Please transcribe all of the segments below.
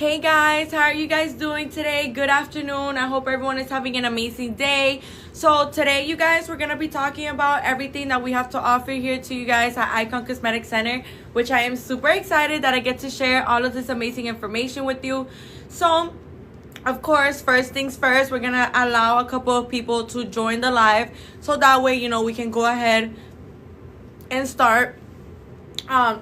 Hey guys, how are you guys doing today? Good afternoon. I hope everyone is having an amazing day. So today, you guys, we're going to be talking about everything that we have to offer here to you guys at Icon Cosmetic Center, which I am super excited that I get to share all of this amazing information with you. So, of course, first things first, we're going to allow a couple of people to join the live. So that way, we can go ahead and start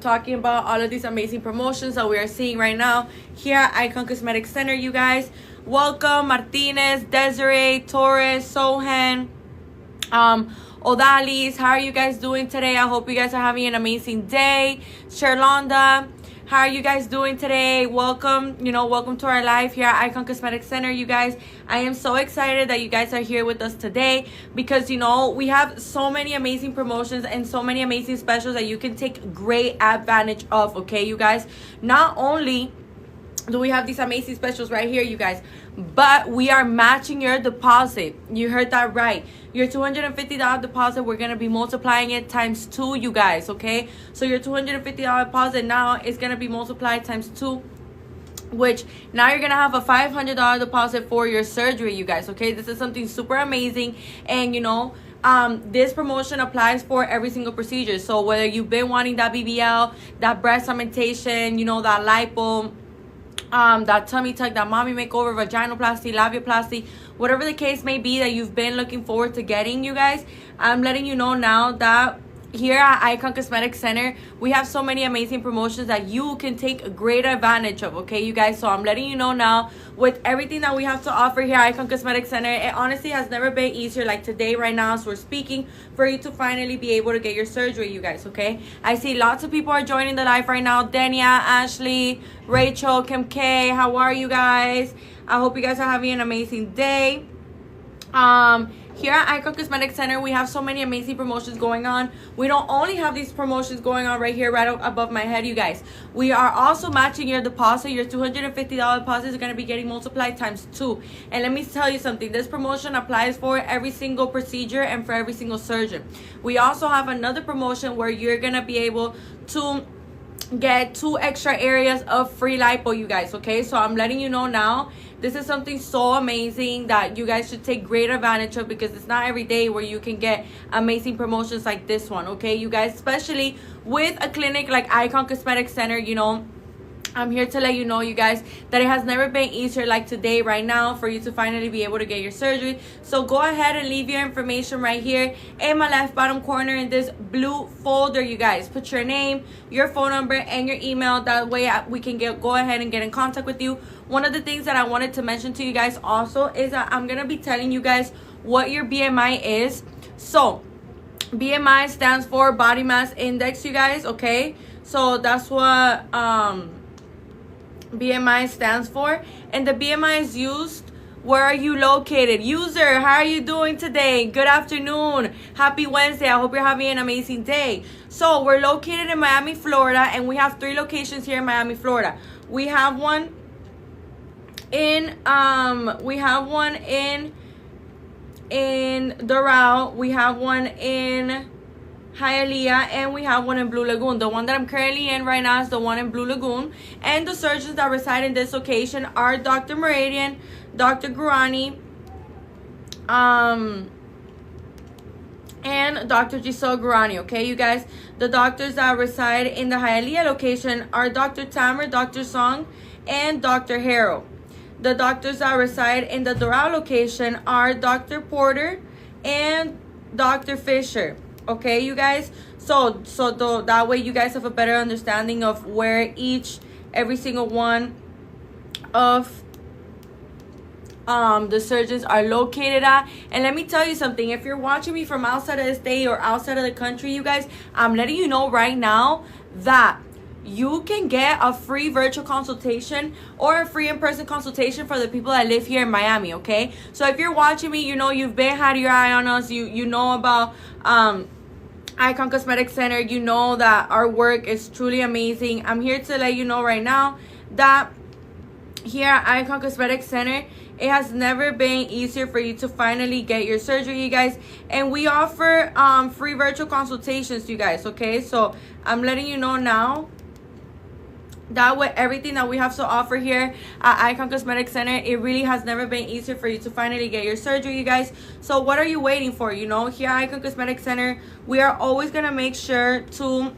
talking about all of these amazing promotions that we are seeing right now here at Icon Cosmetic Center, you guys. Welcome, Martinez, Desiree, Torres, Sohan, Odalis. How are you guys doing today? I hope you guys are having an amazing day. Sherlonda, how are you guys doing today? Welcome, welcome to our live here at Icon Cosmetic Center, you guys. I am so excited that you guys are here with us today because, we have so many amazing promotions and so many amazing specials that you can take great advantage of, okay, you guys? Not only do we have these amazing specials right here, you guys, but we are matching your deposit. You heard that right. Your $250 deposit, we're going to be multiplying it times 2, you guys, okay? So your $250 deposit now is going to be multiplied times 2, which now you're going to have a $500 deposit for your surgery, you guys, okay? This is something super amazing. And, this promotion applies for every single procedure. So whether you've been wanting that BBL, that breast augmentation, that lipo, that tummy tuck, that mommy makeover, vaginoplasty, labiaplasty, whatever the case may be that you've been looking forward to getting, you guys, I'm letting you know now that here at Icon Cosmetic Center, we have so many amazing promotions that you can take great advantage of, okay, you guys? So I'm letting you know now, with everything that we have to offer here at Icon Cosmetic Center, it honestly has never been easier like today, right now, as we're speaking, for you to finally be able to get your surgery, you guys, okay? I see lots of people are joining the live right now. Dania, Ashley, Rachel, Kim K, how are you guys? I hope you guys are having an amazing day. Here at Icon Cosmetic Center, we have so many amazing promotions going on. We don't only have these promotions going on right here, right above my head, you guys. We are also matching your deposit. Your $250 deposit is going to be getting multiplied times 2. And let me tell you something. This promotion applies for every single procedure and for every single surgeon. We also have another promotion where you're going to be able to get 2 extra areas of free lipo, you guys, okay? So I'm letting you know now, this is something so amazing that you guys should take great advantage of, because it's not every day where you can get amazing promotions like this one, okay, you guys? Especially with a clinic like Icon Cosmetic Center, I'm here to let you know, you guys, that it has never been easier like today, right now, for you to finally be able to get your surgery. So go ahead and leave your information right here in my left bottom corner in this blue folder, you guys. Put your name, your phone number, and your email. That way we can go ahead and get in contact with you. One of the things that I wanted to mention to you guys also is that I'm going to be telling you guys what your BMI is. So BMI stands for body mass index, you guys, okay? So that's what BMI stands for. And the BMI is used, where are you located? User, how are you doing today? Good afternoon. Happy Wednesday. I hope you're having an amazing day. So we're located in Miami, Florida, and we have 3 locations here in Miami, Florida. We have one in Doral, we have one in Hialeah, and we have one in Blue Lagoon. The one that I'm currently in right now is the one in Blue Lagoon. And the surgeons that reside in this location are Dr. Meridian, Dr. Gurani, and Dr. Giselle Gurani, okay, you guys? The doctors that reside in the Hialeah location are Dr. Tamer, Dr. Song, and Dr. Harrow. The doctors that reside in the Doral location are Dr. Porter and Dr. Fisher. Okay, you guys? So that way you guys have a better understanding of where every single one of the surgeons are located at. And let me tell you something. If you're watching me from outside of the state or outside of the country, you guys, I'm letting you know right now that you can get a free virtual consultation or a free in-person consultation for the people that live here in Miami, okay? So if you're watching me, you've had your eye on us, you know about Icon Cosmetic Center, you know that our work is truly amazing. I'm here to let you know right now that here at Icon Cosmetic Center, it has never been easier for you to finally get your surgery, you guys. And we offer free virtual consultations, you guys, okay? So I'm letting you know now That way, everything that we have to offer here at Icon Cosmetic Center, it really has never been easier for you to finally get your surgery, you guys. So what are you waiting for? You know, here at Icon Cosmetic Center, we are always gonna make sure to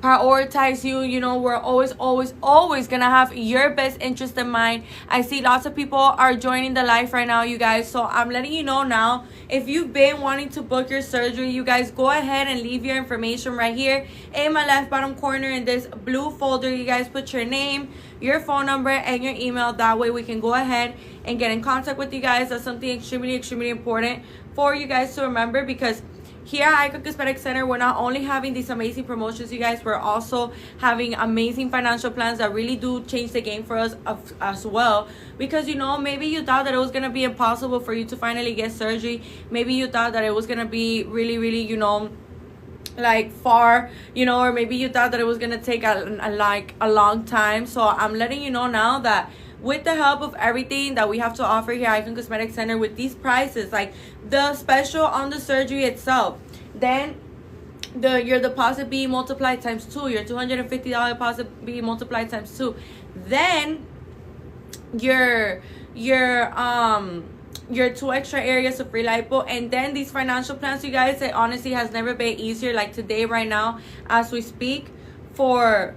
prioritize you. You know, we're always gonna have your best interest in mind. I see lots of people are joining the live right now, you guys, so I'm letting you know now, if you've been wanting to book your surgery, you guys, go ahead and leave your information right here in my left bottom corner in this blue folder. You guys put your name, your phone number, and your email. That way we can go ahead and get in contact with you guys. That's something extremely important for you guys to remember, because here at Icon Cosmetic Center, we're not only having these amazing promotions, you guys, we're also having amazing financial plans that really do change the game for us as well. Because, you know, maybe you thought that it was going to be impossible for you to finally get surgery. Maybe you thought that it was going to be really, you know, like far, you know, or maybe you thought that it was going to take a long time. So I'm letting you know now that with the help of everything that we have to offer here at Icon Cosmetic Center, with these prices, like the special on the surgery itself, then your deposit being multiplied times 2, your $250 deposit being multiplied times 2, then your 2 extra areas of free lipo, and then these financial plans, you guys, it honestly has never been easier, like today right now as we speak, for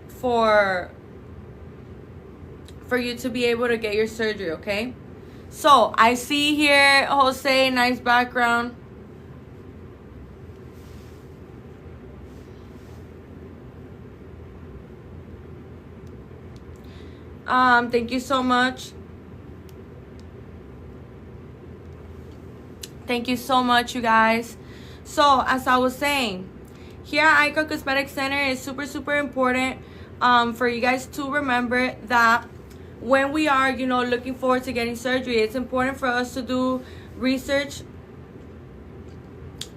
you to be able to get your surgery. Okay, so I see here Jose, nice background. Thank you so much. Thank you so much, you guys. So as I was saying, here at Icon Cosmetic Center is super important for you guys to remember that when we are, you know, looking forward to getting surgery, it's important for us to do research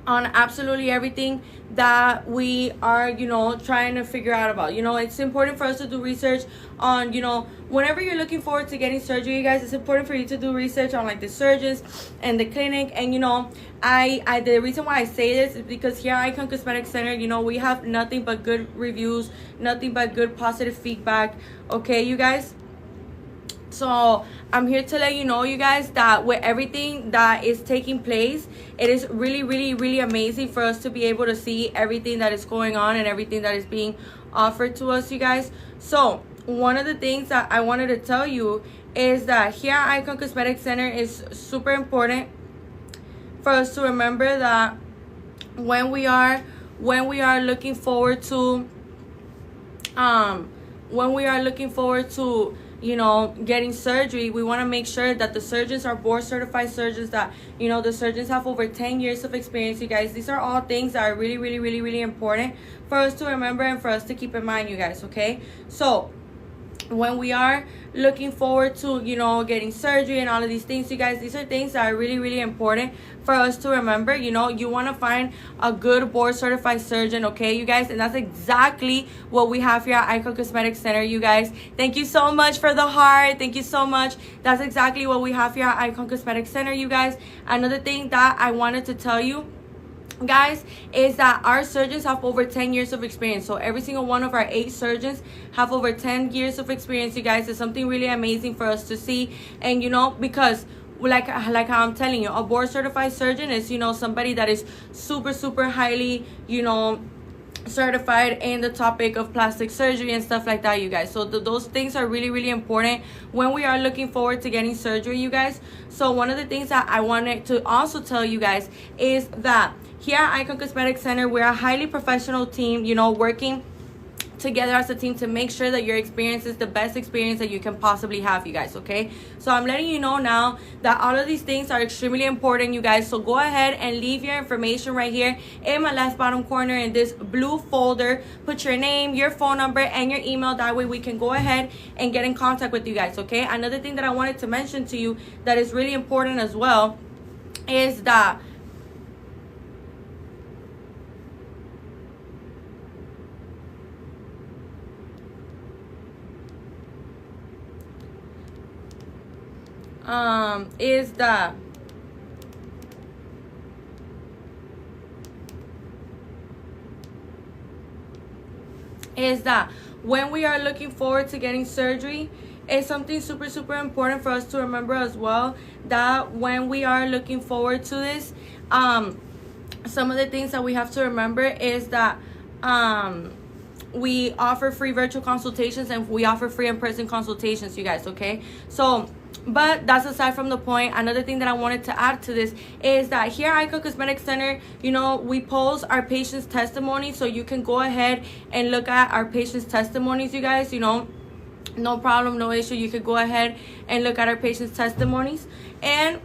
on absolutely everything that we are, you know, trying to figure out about. You know, it's important for us to do research on, you know, whenever you're looking forward to getting surgery, you guys, it's important for you to do research on like the surgeons and the clinic. And, you know, the reason why I say this is because here at Icon Cosmetic Center, you know, we have nothing but good reviews, nothing but good positive feedback. Okay, you guys. So I'm here to let you know, you guys, that with everything that is taking place, it is really amazing for us to be able to see everything that is going on and everything that is being offered to us, you guys. So one of the things that I wanted to tell you is that here at Icon Cosmetic Center is super important for us to remember that when we are looking forward to you know, getting surgery, we want to make sure that the surgeons are board certified surgeons, that, you know, the surgeons have over 10 years of experience, you guys. These are all things that are really important for us to remember and for us to keep in mind, you guys. Okay, so when we are looking forward to, you know, getting surgery and all of these things, you guys, these are things that are really important for us to remember. You know, you want to find a good board certified surgeon, okay, you guys, and that's exactly what we have here at Icon Cosmetic Center, you guys. Thank you so much for the heart. Thank you so much. That's exactly what we have here at Icon Cosmetic Center, you guys. Another thing that I wanted to tell you guys is that our surgeons have over 10 years of experience. So every single one of our 8 surgeons have over 10 years of experience, you guys. It's something really amazing for us to see. And, you know, because like how I'm telling you, a board certified surgeon is, you know, somebody that is super highly, you know, certified in the topic of plastic surgery and stuff like that, you guys. So those things are really important when we are looking forward to getting surgery, you guys. So one of the things that I wanted to also tell you guys is that here at Icon Cosmetic Center, we're a highly professional team, you know, working together as a team to make sure that your experience is the best experience that you can possibly have, you guys. Okay, so I'm letting you know now that all of these things are extremely important, you guys. So go ahead and leave your information right here in my left bottom corner in this blue folder. Put your name, your phone number, and your email. That way we can go ahead and get in contact with you guys. Okay, another thing that I wanted to mention to you that is really important as well is that when we are looking forward to getting surgery, it's something super, super important for us to remember as well, that when we are looking forward to this, some of the things that we have to remember is that we offer free virtual consultations and we offer free in-person consultations, you guys, okay? So, but that's aside from the point. Another thing that I wanted to add to this is that here at Icon Cosmetic Center, you know, we post our patients' testimonies, so you can go ahead and look at our patients' testimonies, you guys, you know, no problem, no issue. You could go ahead and look at our patients' testimonies. And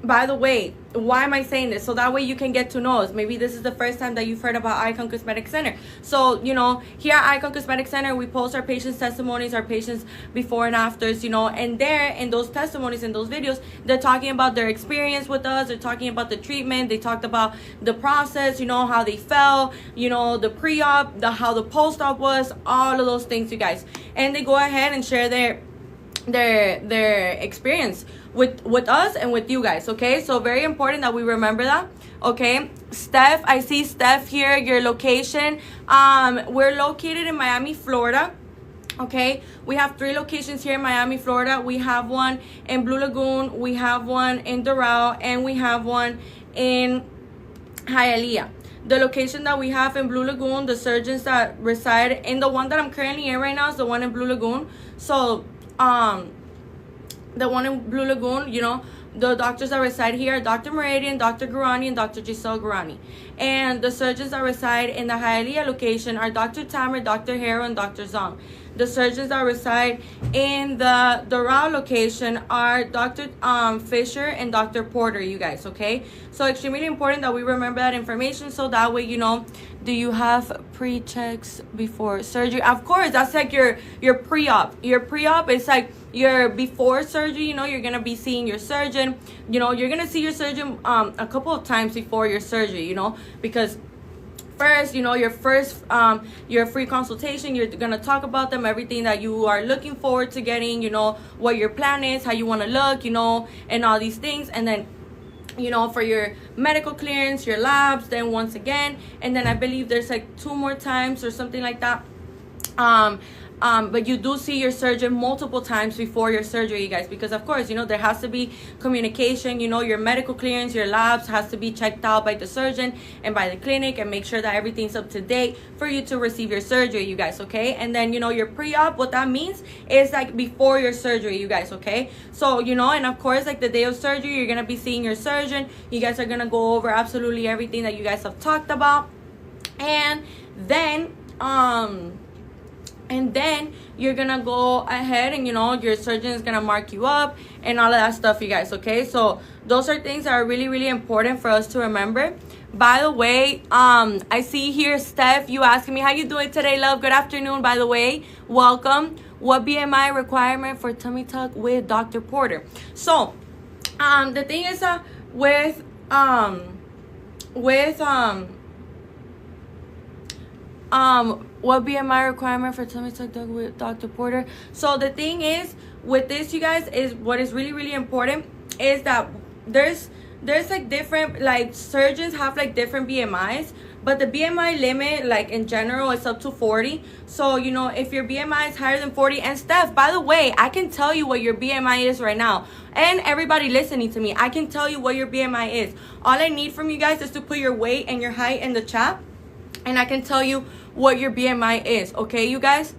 by the way, why am I saying this? So that way you can get to know us. Maybe this is the first time that you've heard about Icon Cosmetic Center. So, you know, here at Icon Cosmetic Center, we post our patients' testimonies, our patients' before and afters, you know, and there in those testimonies, in those videos, they're talking about their experience with us. They're talking about the treatment. They talked about the process, you know, how they felt, you know, the pre-op, how the post-op was, all of those things, you guys. And they go ahead and share their experience with us and with you guys, okay? So very important that we remember that, okay? Steph, I see Steph here, your location. We're located in Miami, Florida, okay? We have 3 locations here in Miami, Florida. We have one in Blue Lagoon, we have one in Doral, and we have one in Hialeah. The location that we have in Blue Lagoon, the surgeons that reside in the one that I'm currently in right now is the one in Blue Lagoon. So, the one in Blue Lagoon, you know, the doctors that reside here are Dr. Meridian, Dr. Gurani, and Dr. Giselle Gurani. And the surgeons that reside in the Hialeah location are Dr. Tamer, Dr. Hero, and Dr. Zong. The surgeons that reside in the Doral location are Dr. Fisher and Dr. Porter, you guys, okay? So extremely important that we remember that information, so that way, you know, do you have pre-checks before surgery? Of course, that's like your pre-op. Your pre-op is like your before surgery, you know, you're going to be seeing your surgeon. You know, you're going to see your surgeon a couple of times before your surgery, you know, because first, you know, your free consultation, you're gonna talk about them, everything that you are looking forward to getting, you know, what your plan is, how you want to look, you know, and all these things. And then, you know, for your medical clearance, your labs, then once again, and then I believe there's like 2 more times or something like that. But you do see your surgeon multiple times before your surgery, you guys, because of course, you know, there has to be communication. You know, your medical clearance, your labs has to be checked out by the surgeon and by the clinic, and make sure that everything's up to date for you to receive your surgery, you guys, okay? And then, you know, your pre-op, what that means is like before your surgery, you guys, okay? So, you know, and of course, like the day of surgery, you're gonna be seeing your surgeon. You guys are gonna go over absolutely everything that you guys have talked about. And then you're gonna go ahead and, you know, your surgeon is gonna mark you up and all of that stuff, you guys, okay? So those are things that are really, really important for us to remember. By the way, I see here Steph, you asking me, how you doing today, love? Good afternoon, by the way. Welcome. What BMI requirement for tummy tuck with Dr. Porter? So the thing is what BMI requirement for tummy tuck with Dr. Porter? So the thing is with this, you guys, is what is really, really important is that there's like different, like surgeons have like different BMIs, but the BMI limit, like in general, is up to 40. So, you know, if your BMI is higher than 40, and Steph, by the way, I can tell you what your BMI is right now. And everybody listening to me, I can tell you what your BMI is. All I need from you guys is to put your weight and your height in the chat, and I can tell you what your BMI is, okay, you guys?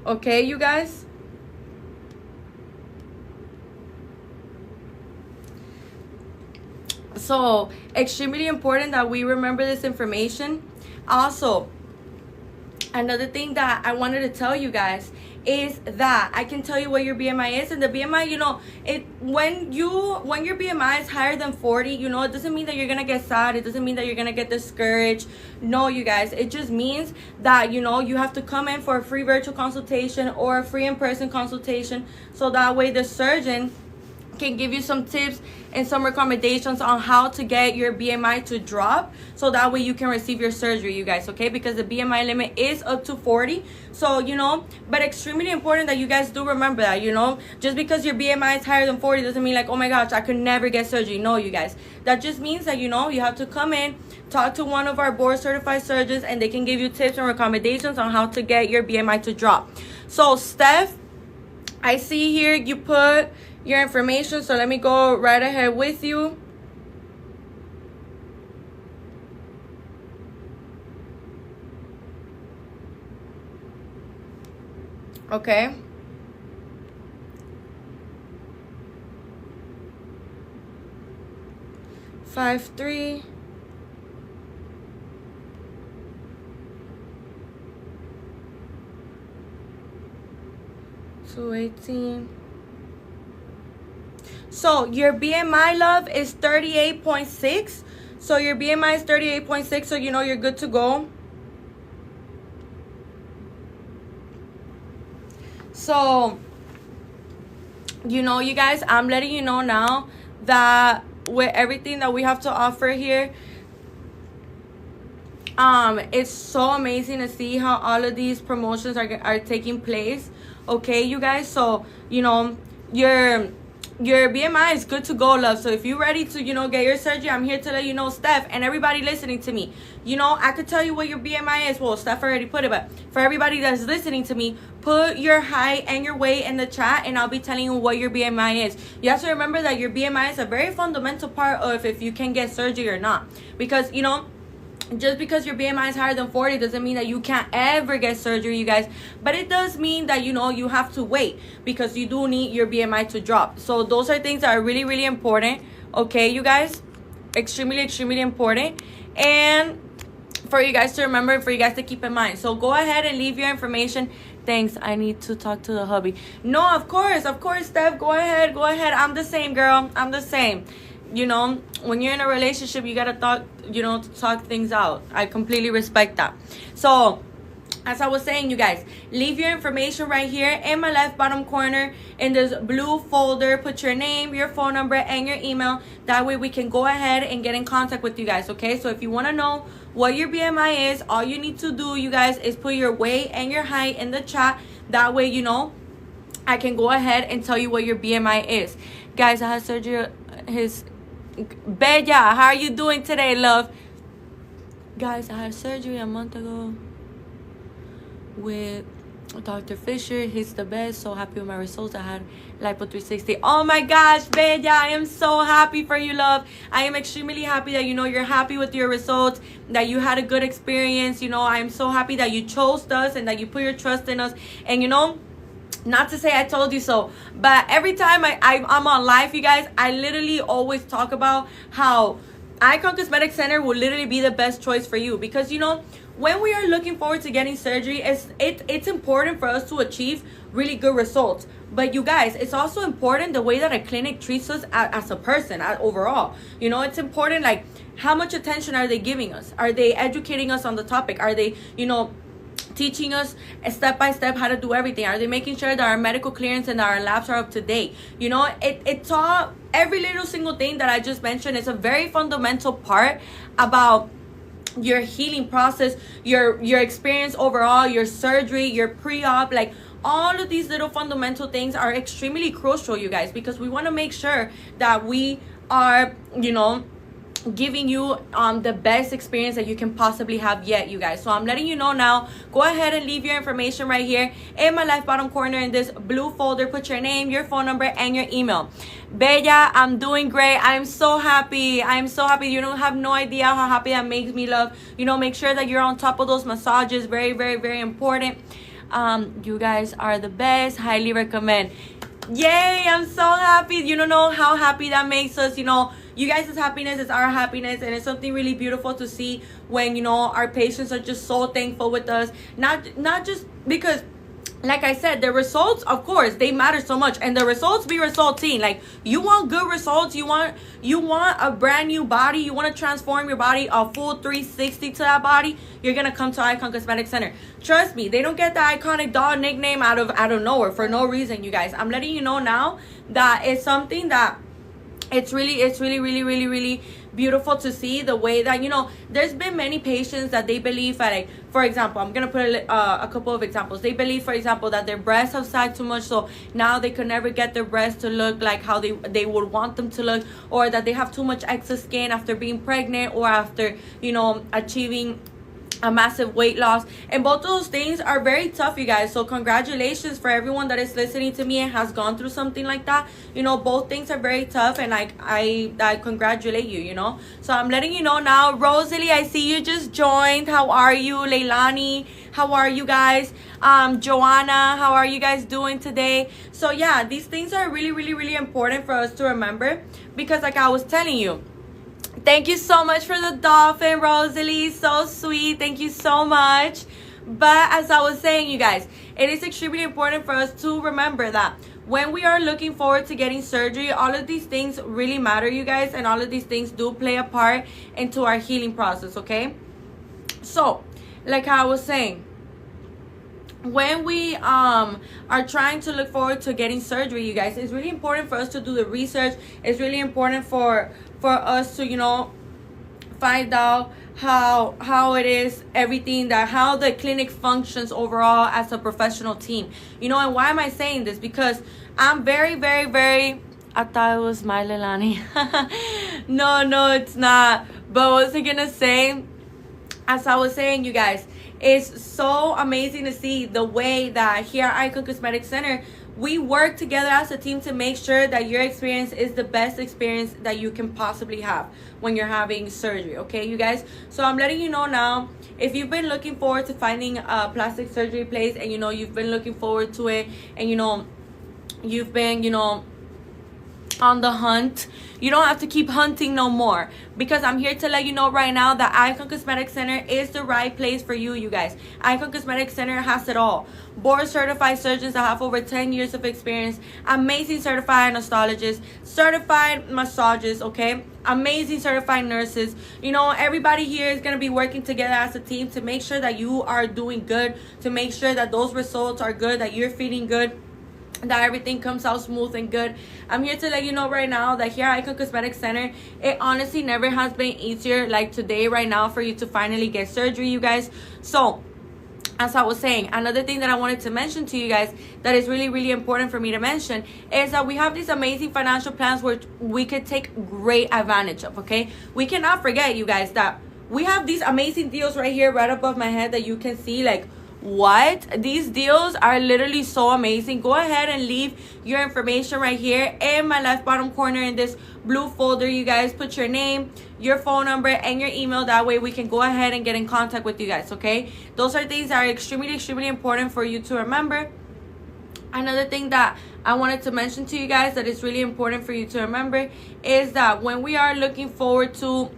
Okay, you guys? So, extremely important that we remember this information. Also, another thing that I wanted to tell you guys is that I can tell you what your BMI is, and the BMI, you know, when your BMI is higher than 40, you know, it doesn't mean that you're gonna get sad. It doesn't mean that you're gonna get discouraged. No, you guys, it just means that, you know, you have to come in for a free virtual consultation or a free in-person consultation, so that way the surgeon can give you some tips and some recommendations on how to get your BMI to drop, so that way you can receive your surgery, you guys, okay? Because the BMI limit is up to 40. So, you know, but extremely important that you guys do remember that, you know, just because your BMI is higher than 40 doesn't mean like, oh my gosh, I could never get surgery. No, you guys, that just means that, you know, you have to come in, talk to one of our board certified surgeons, and they can give you tips and recommendations on how to get your BMI to drop. So Steph, I see here you put your information, so let me go right ahead with you. Okay. Five, 3. So 18. So your BMI, love, is 38.6. So your BMI is 38.6, so you know you're good to go. So, you know, you guys, I'm letting you know now that with everything that we have to offer here, it's so amazing to see how all of these promotions are taking place. Okay, you guys, so, you know, your BMI is good to go, love. So if you're ready to, you know, get your surgery, I'm here to let you know, Steph, and everybody listening to me, you know, I could tell you what your BMI is. Well, Steph already put it, but for everybody that's listening to me, put your height and your weight in the chat, and I'll be telling you what your BMI is. You have to remember that your BMI is a very fundamental part of if you can get surgery or not. Because, you know, just because your BMI is higher than 40 doesn't mean that you can't ever get surgery, you guys. But it does mean that, you know, you have to wait, because you do need your BMI to drop. So those are things that are really, really important. Okay, you guys? Extremely, extremely important. And for you guys to remember, for you guys to keep in mind. So go ahead and leave your information. Thanks, I need to talk to the hubby. No, of course, Steph. Go ahead. I'm the same, girl. I'm the same. You know, when you're in a relationship, you gotta talk things out. I completely respect that. So, as I was saying, you guys, leave your information right here in my left bottom corner in this blue folder. Put your name, your phone number, and your email. That way we can go ahead and get in contact with you guys, okay? So if you want to know what your BMI is, all you need to do, you guys, is put your weight and your height in the chat. That way, you know, I can go ahead and tell you what your BMI is. Guys, I had surgery. Bella, how are you doing today, love? Guys, I had surgery a month ago with Dr. Fisher. He's the best. So happy with my results. I had Lipo 360. Oh my gosh, Bella, I am so happy for you, love. I am extremely happy that, you know, you're happy with your results, that you had a good experience. You know, I am so happy that you chose us and that you put your trust in us. And, you know, not to say I told you so, but every time I'm on live, you guys, I literally always talk about how Icon Cosmetic Center will literally be the best choice for you. Because, you know, when we are looking forward to getting surgery, it's important for us to achieve really good results. But you guys, it's also important the way that a clinic treats us as a person overall. You know, it's important, like, how much attention are they giving us? Are they educating us on the topic? Are they, you know, teaching us step by step how to do everything? Are they making sure that our medical clearance and our labs are up to date? You know, it's all, every little single thing that I just mentioned is a very fundamental part about your healing process, your experience overall, your surgery, your pre-op. Like, all of these little fundamental things are extremely crucial, you guys, because we want to make sure that we are, you know, giving you the best experience that you can possibly have yet, you guys. So I'm letting you know now. Go ahead and leave your information right here in my left bottom corner in this blue folder. Put your name, your phone number, and your email. Bella, I'm doing great. I'm so happy. I'm so happy. You don't have no idea how happy that makes me, love. You know, make sure that you're on top of those massages. Very, very, very important. You guys are the best. Highly recommend. Yay, I'm so happy. You don't know how happy that makes us. You know, you guys' happiness is our happiness, and it's something really beautiful to see when, you know, our patients are just so thankful with us. Not just because like I said, the results, of course, they matter so much, and the results be resulting. Like, you want good results, you want a brand new body, you want to transform your body, a full 360 to that body, you're gonna come to Icon Cosmetic Center. Trust me, they don't get the iconic doll nickname out of nowhere for no reason, you guys. I'm letting you know now that it's something that it's really beautiful to see, the way that, you know, there's been many patients that they believe that, like, for example, I'm gonna put a couple of examples. They believe, for example, that their breasts have sagged too much, so now they could never get their breasts to look like how they would want them to look, or that they have too much excess skin after being pregnant, or after, you know, achieving a massive weight loss. And both of those things are very tough, you guys. So congratulations for everyone that is listening to me and has gone through something like that. You know, both things are very tough, and like I congratulate you, you know. So I'm letting you know now. Rosalie, I see you just joined. How are you? Leilani, how are you guys? Joanna, how are you guys doing today? So yeah, these things are really important for us to remember, because like I was telling you, thank you so much for the dolphin, Rosalie. So sweet. Thank you so much. But as I was saying, you guys, it is extremely important for us to remember that when we are looking forward to getting surgery, all of these things really matter, you guys. And all of these things do play a part into our healing process, okay? So, like I was saying, when we are trying to look forward to getting surgery, you guys, it's really important for us to do the research. It's really important for us to, you know, find out how it is, everything, that how the clinic functions overall as a professional team, you know. And why am I saying this? Because I'm very I thought it was my Leilani. no, it's not. But what was I gonna say? As I was saying, you guys, it's so amazing to see the way that here at Icon Cosmetic Center, we work together as a team to make sure that your experience is the best experience that you can possibly have when you're having surgery, okay, you guys? So I'm letting you know now, if you've been looking forward to finding a plastic surgery place, and, you know, you've been looking forward to it, and, you know, you've been, you know, on the hunt, you don't have to keep hunting no more, because I'm here to let you know right now that Icon Cosmetic Center is the right place for you, you guys. Icon Cosmetic Center has it all. Board certified surgeons that have over 10 years of experience, amazing certified anesthesiologists, certified massages, okay, amazing certified nurses. You know, everybody here is going to be working together as a team to make sure that you are doing good, to make sure that those results are good, that you're feeling good, that everything comes out smooth and good. I'm here to let you know right now that here at Icon Cosmetic Center, it honestly never has been easier like today right now for you to finally get surgery, you guys. So as I was saying, another thing that I wanted to mention to you guys that is really important for me to mention is that we have these amazing financial plans which we could take great advantage of, okay? We cannot forget, you guys, that we have these amazing deals right here right above my head that you can see. Like, what? These deals are literally so amazing. Go ahead and leave your information right here in my left bottom corner in this blue folder, you guys. Put your name, your phone number, and your email. That way we can go ahead and get in contact with you guys, okay? Those are things that are extremely important for you to remember. Another thing that I wanted to mention to you guys that is really important for you to remember is that when we are looking forward to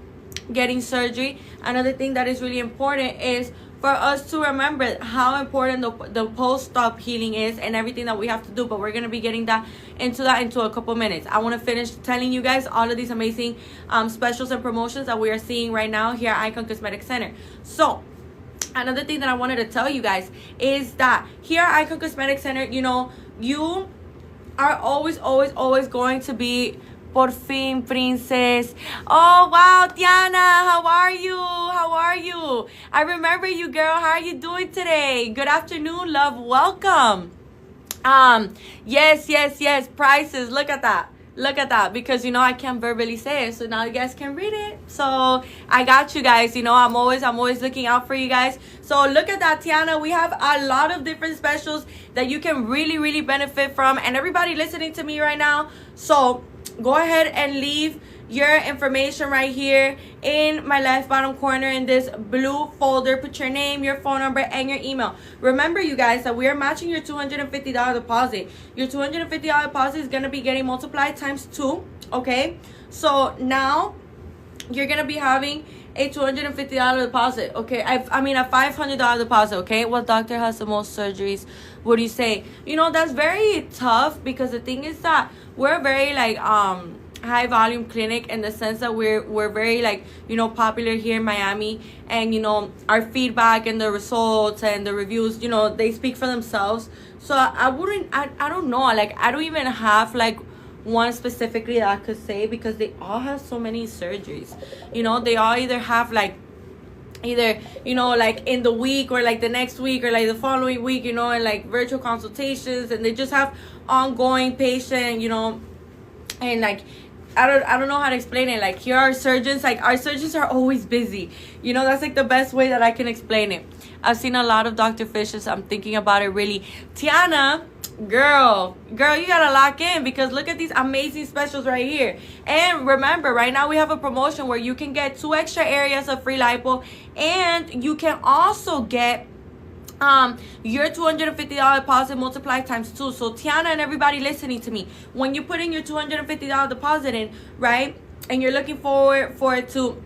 getting surgery, another thing that is really important is for us to remember how important the post-op healing is and everything that we have to do. But we're going to be getting into a couple minutes. I want to finish telling you guys all of these amazing specials and promotions that we are seeing right now here at Icon Cosmetic Center. So another thing that I wanted to tell you guys is that here at Icon Cosmetic Center, you know, you are always going to be por fin, princess. Oh, wow, Tiana, how are you? How are you? I remember you, girl. How are you doing today? Good afternoon, love. Welcome. Yes. Prices. Look at that. Look at that, because, you know, I can't verbally say it, so now you guys can read it. So I got you guys. You know, I'm always looking out for you guys. So look at that, Tiana. We have a lot of different specials that you can really benefit from, and everybody listening to me right now. So go ahead and leave your information right here in my left bottom corner in this blue folder. Put your name, your phone number, and your email. Remember, you guys, that we are matching your $250 deposit. Your $250 deposit is going to be getting multiplied times 2, okay? So now you're gonna be having a $250 deposit, okay? I mean a $500 deposit, okay? What doctor has the most surgeries? What do you say? You know, that's very tough, because the thing is that we're very like high volume clinic, in the sense that we're very like, you know, popular here in Miami, and you know, our feedback and the results and the reviews, you know, they speak for themselves. So I don't know, like I don't even have like one specifically that I could say, because they all have so many surgeries. You know, they all either have like, you know, like in the week, or like the next week, or like the following week, you know, and like virtual consultations, and they just have ongoing patient, you know, and like I don't know how to explain it. Like, here are surgeons, like our surgeons are always busy, you know. That's like the best way that I can explain it. I've seen a lot of Dr. Fishes. I'm thinking about it really. Tiana, girl, you gotta lock in, because look at these amazing specials right here. And remember, right now we have a promotion where you can get 2 extra areas of free lipo, and you can also get your $250 deposit multiplied times 2. So Tiana and everybody listening to me, when you put in your $250 deposit in, right, and you're looking forward for it to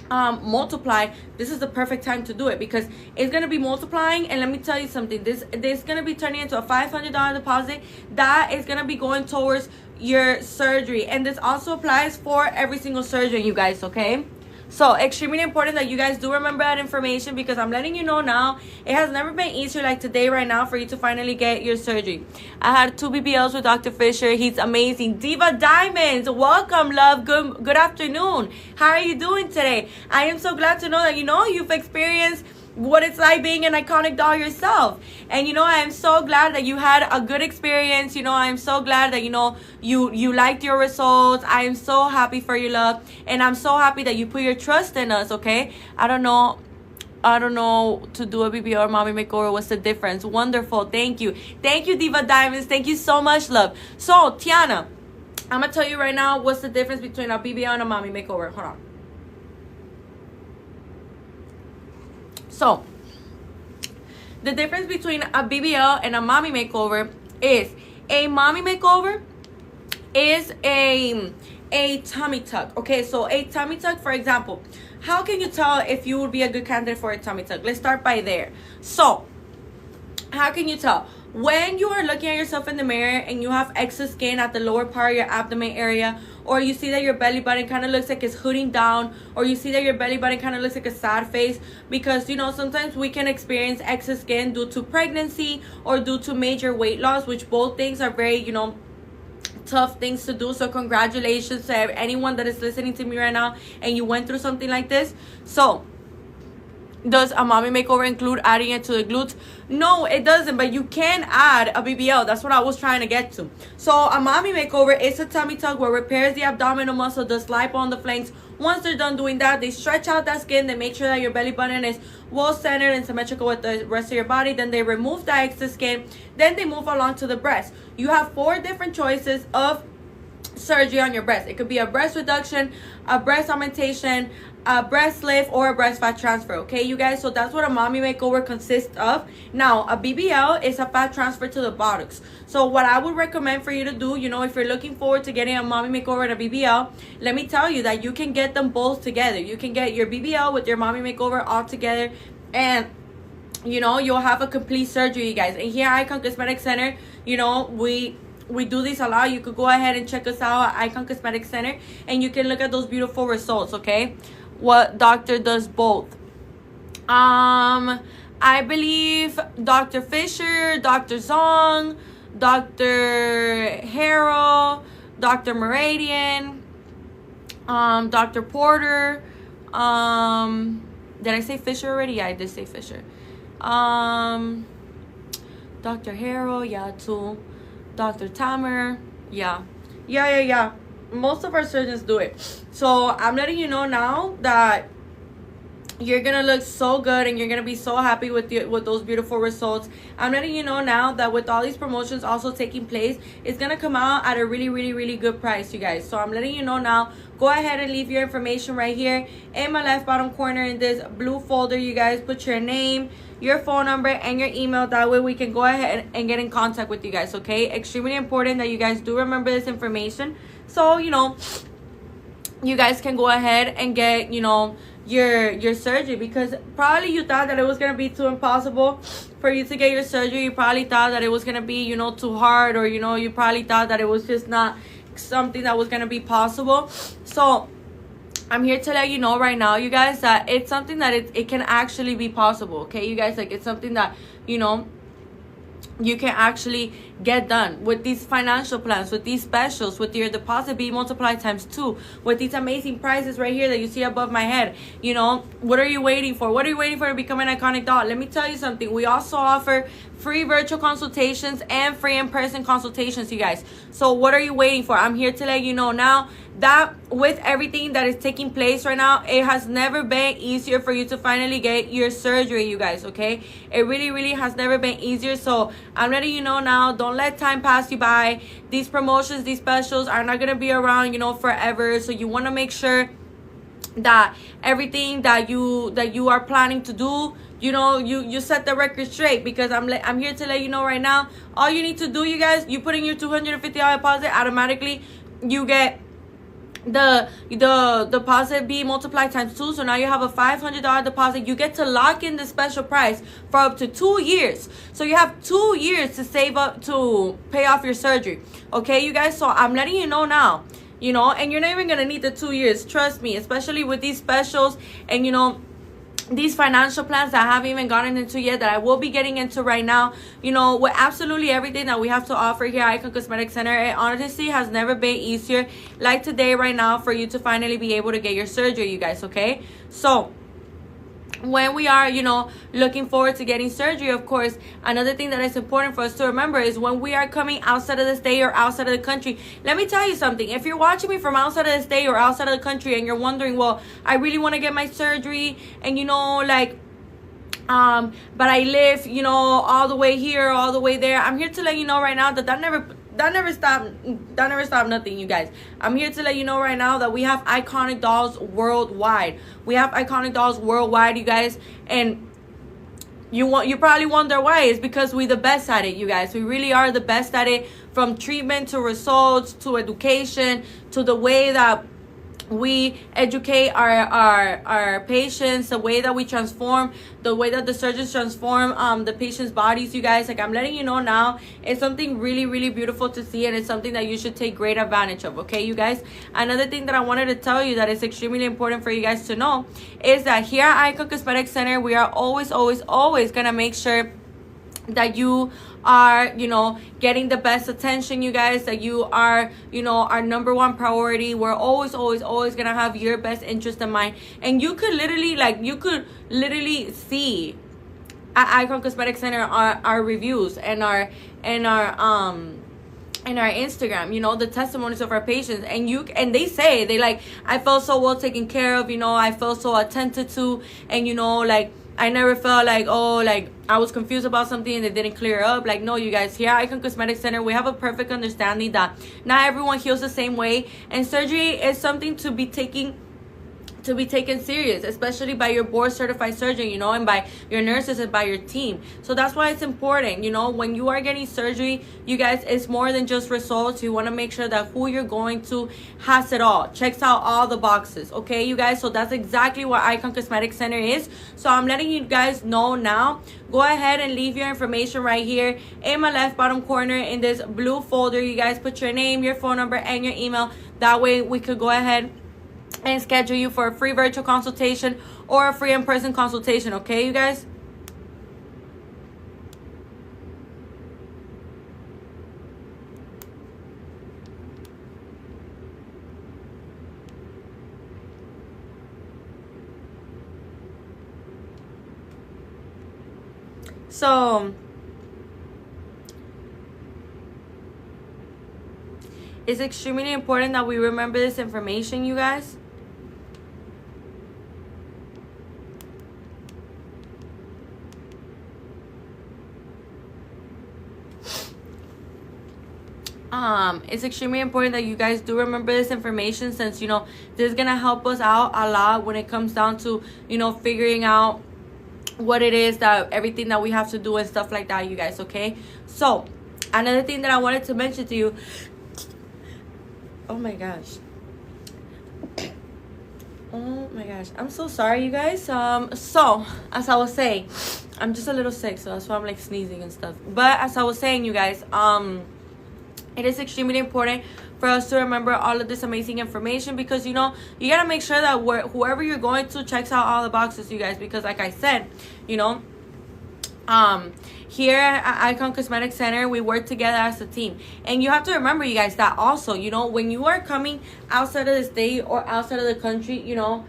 multiply, this is the perfect time to do it, because it's going to be multiplying. And let me tell you something, this is going to be turning into a $500 deposit that is going to be going towards your surgery. And this also applies for every single surgeon, you guys, okay? So extremely important that you guys do remember that information, because I'm letting you know now, it has never been easier like today right now for you to finally get your surgery. I had 2 BBLs with Dr. Fisher. He's amazing. Diva Diamonds, welcome, love. Good afternoon. How are you doing today? I am so glad to know that, you know, you've experienced what it's like being an iconic doll yourself. And you know, I am so glad that you had a good experience. You know, I am so glad that, you know, you liked your results. I am so happy for you, love, and I'm so happy that you put your trust in us. Okay, I don't know to do a BBL or mommy makeover. What's the difference? Wonderful. Thank you, Diva Diamonds. Thank you so much, love. So Tiana, I'm gonna tell you right now what's the difference between a BBL and a mommy makeover. Hold on. So, the difference between a BBL and a mommy makeover is a mommy makeover is a tummy tuck. Okay, so a tummy tuck, for example, how can you tell if you would be a good candidate for a tummy tuck? Let's start by there. So, how can you tell? When you are looking at yourself in the mirror and you have excess skin at the lower part of your abdomen area, or you see that your belly button kind of looks like it's hooding down, or you see that your belly button kind of looks like a sad face, because, you know, sometimes we can experience excess skin due to pregnancy or due to major weight loss, which both things are very, you know, tough things to do. So congratulations to anyone that is listening to me right now and you went through something like this. So, does a mommy makeover include adding it to the glutes? No, it doesn't, but you can add a BBL. That's what I was trying to get to. So a mommy makeover is a tummy tuck where it repairs the abdominal muscle, does lipo on the flanks. Once they're done doing that, they stretch out that skin, they make sure that your belly button is well centered and symmetrical with the rest of your body. Then they remove that excess skin. Then they move along to the breast. You have 4 different choices of surgery on your breast. It could be a breast reduction, a breast augmentation, a breast lift, or a breast fat transfer. Okay, you guys, so that's what a mommy makeover consists of. Now a BBL is a fat transfer to the buttocks. So what I would recommend for you to do, you know, if you're looking forward to getting a mommy makeover and a BBL, let me tell you that you can get them both together. You can get your BBL with your mommy makeover all together, and you know, you'll have a complete surgery, you guys. And here at Icon Cosmetic Center, you know, we do this a lot. You could go ahead and check us out at Icon Cosmetic Center, and you can look at those beautiful results. Okay, what doctor does both? I believe Dr. Fisher, Dr. Zong, Dr. Harrell, Dr. Meridian, Dr. Porter. Did I say Fisher already? Yeah, I did say Fisher. Dr. Harrell, yeah, too. Dr. Tamer, yeah. Most of our surgeons do it. So I'm letting you know now that you're gonna look so good and you're gonna be so happy with those beautiful results. I'm letting you know now that with all these promotions also taking place, it's gonna come out at a really good price, you guys. So I'm letting you know now. Go ahead and leave your information right here in my left bottom corner in this blue folder. You guys put your name, your phone number, and your email. That way we can go ahead and get in contact with you guys. Okay, extremely important that you guys do remember this information. So, you know, you guys can go ahead and get, you know, your surgery, because probably you thought that it was gonna be too impossible for you to get your surgery. You probably thought that it was gonna be, you know, too hard, or, you know, you probably thought that it was just not something that was gonna be possible. So I'm here to let you know right now, you guys, that it's something that it can actually be possible. Okay, you guys, like, it's something that, you know, you can actually get done with these financial plans, with these specials, with your deposit being multiplied times 2, with these amazing prices right here that you see above my head. You know, what are you waiting for? What are you waiting for to become an iconic doll? Let me tell you something. We also offer free virtual consultations and free in-person consultations, you guys. So what are you waiting for? I'm here to let you know now that with everything that is taking place right now, it has never been easier for you to finally get your surgery, you guys. Okay, it really has never been easier. So I'm letting you know now, don't let time pass you by. These promotions, these specials are not gonna be around, you know, forever. So you want to make sure that everything that you are planning to do, you know, you set the record straight, because I'm here to let you know right now, all you need to do, you guys, you put in your $250 deposit, automatically you get the deposit be multiplied times 2. So now you have a $500 deposit. You get to lock in the special price for up to 2 years. So you have 2 years to save up to pay off your surgery. Okay, you guys, so I'm letting you know now, you know, and you're not even gonna need the 2 years, trust me, especially with these specials and, you know, these financial plans that I haven't even gotten into yet, that I will be getting into right now. You know, with absolutely everything that we have to offer here at Icon Cosmetic Center, it honestly has never been easier like today right now for you to finally be able to get your surgery, you guys. Okay, so when we are, you know, looking forward to getting surgery, of course, another thing that is important for us to remember is when we are coming outside of the state or outside of the country. Let me tell you something. If you're watching me from outside of the state or outside of the country and you're wondering, well, I really want to get my surgery, and, you know, like, but I live, you know, all the way here, all the way there, I'm here to let you know right now that that never stopped nothing, you guys. I'm here to let you know right now that we have iconic dolls worldwide. We have iconic dolls worldwide, you guys, and you probably wonder why. It's because we're the best at it, you guys. We really are the best at it, from treatment to results to education to the way that we educate our patients, the way that we transform, the way that the surgeons transform the patient's bodies, you guys. Like, I'm letting you know now, it's something really beautiful to see, and it's something that you should take great advantage of. Okay, you guys, another thing that I wanted to tell you that is extremely important for you guys to know is that here at Icon Cosmetic Center, we are always gonna make sure that you are, you know, getting the best attention, you guys, that you are, you know, our number one priority. We're always gonna have your best interest in mind. And you could literally see at Icon Cosmetic Center our reviews and our Instagram, you know, the testimonies of our patients, and they say, they like, I felt so well taken care of, you know, I felt so attended to, and, you know, like, I never felt like, oh, like I was confused about something and it didn't clear up. Like, no, you guys, here at Icon Cosmetic Center, we have a perfect understanding that not everyone heals the same way, and surgery is something to be taken serious, especially by your board certified surgeon, you know, and by your nurses and by your team. So that's why it's important, you know, when you are getting surgery, you guys, it's more than just results. You want to make sure that who you're going to has it all, checks out all the boxes. Okay, you guys, so that's exactly what Icon Cosmetic Center is. So I'm letting you guys know now. Go ahead and leave your information right here in my left bottom corner in this blue folder. You guys put your name, your phone number, and your email. That way we could go ahead and schedule you for a free virtual consultation or a free in-person consultation. Okay, you guys? So it's extremely important that we remember this information, you guys. It's extremely important that you guys do remember this information, since, you know, this is gonna help us out a lot when it comes down to, you know, figuring out what it is that everything that we have to do and stuff like that, you guys. Okay, so another thing that I wanted to mention to you, oh my gosh, Oh my gosh, I'm so sorry, you guys. So as I was saying, I'm just a little sick, so that's why I'm like sneezing and stuff. But as I was saying, you guys, it is extremely important for us to remember all of this amazing information, because you know you gotta make sure that whoever you're going to checks out all the boxes, you guys. Because like I said, you know, here at Icon Cosmetic Center, we work together as a team. And you have to remember, you guys, that also, you know, when you are coming outside of the state or outside of the country, you know,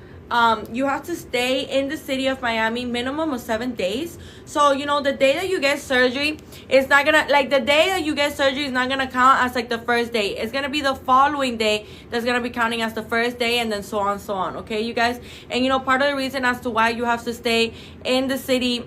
you have to stay in the city of Miami minimum of 7 days. So, you know, the day that you get surgery, it's not gonna, like, the day that you get surgery is not gonna count as like the first day. It's gonna be the following day that's gonna be counting as the first day, and then so on, okay, you guys? And you know, part of the reason as to why you have to stay in the city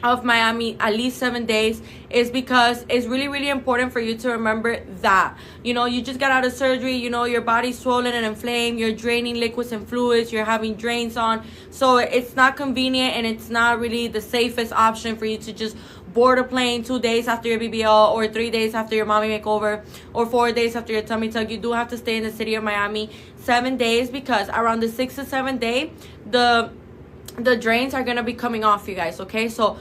of Miami at least 7 days is because it's really, really important for you to remember that, you know, you just got out of surgery, you know, your body's swollen and inflamed, you're draining liquids and fluids, you're having drains on, so it's not convenient and it's not really the safest option for you to just board a plane 2 days after your BBL, or 3 days after your mommy makeover, or 4 days after your tummy tuck. You do have to stay in the city of Miami 7 days, because around the 6th to 7th day, the drains are going to be coming off, you guys, okay? So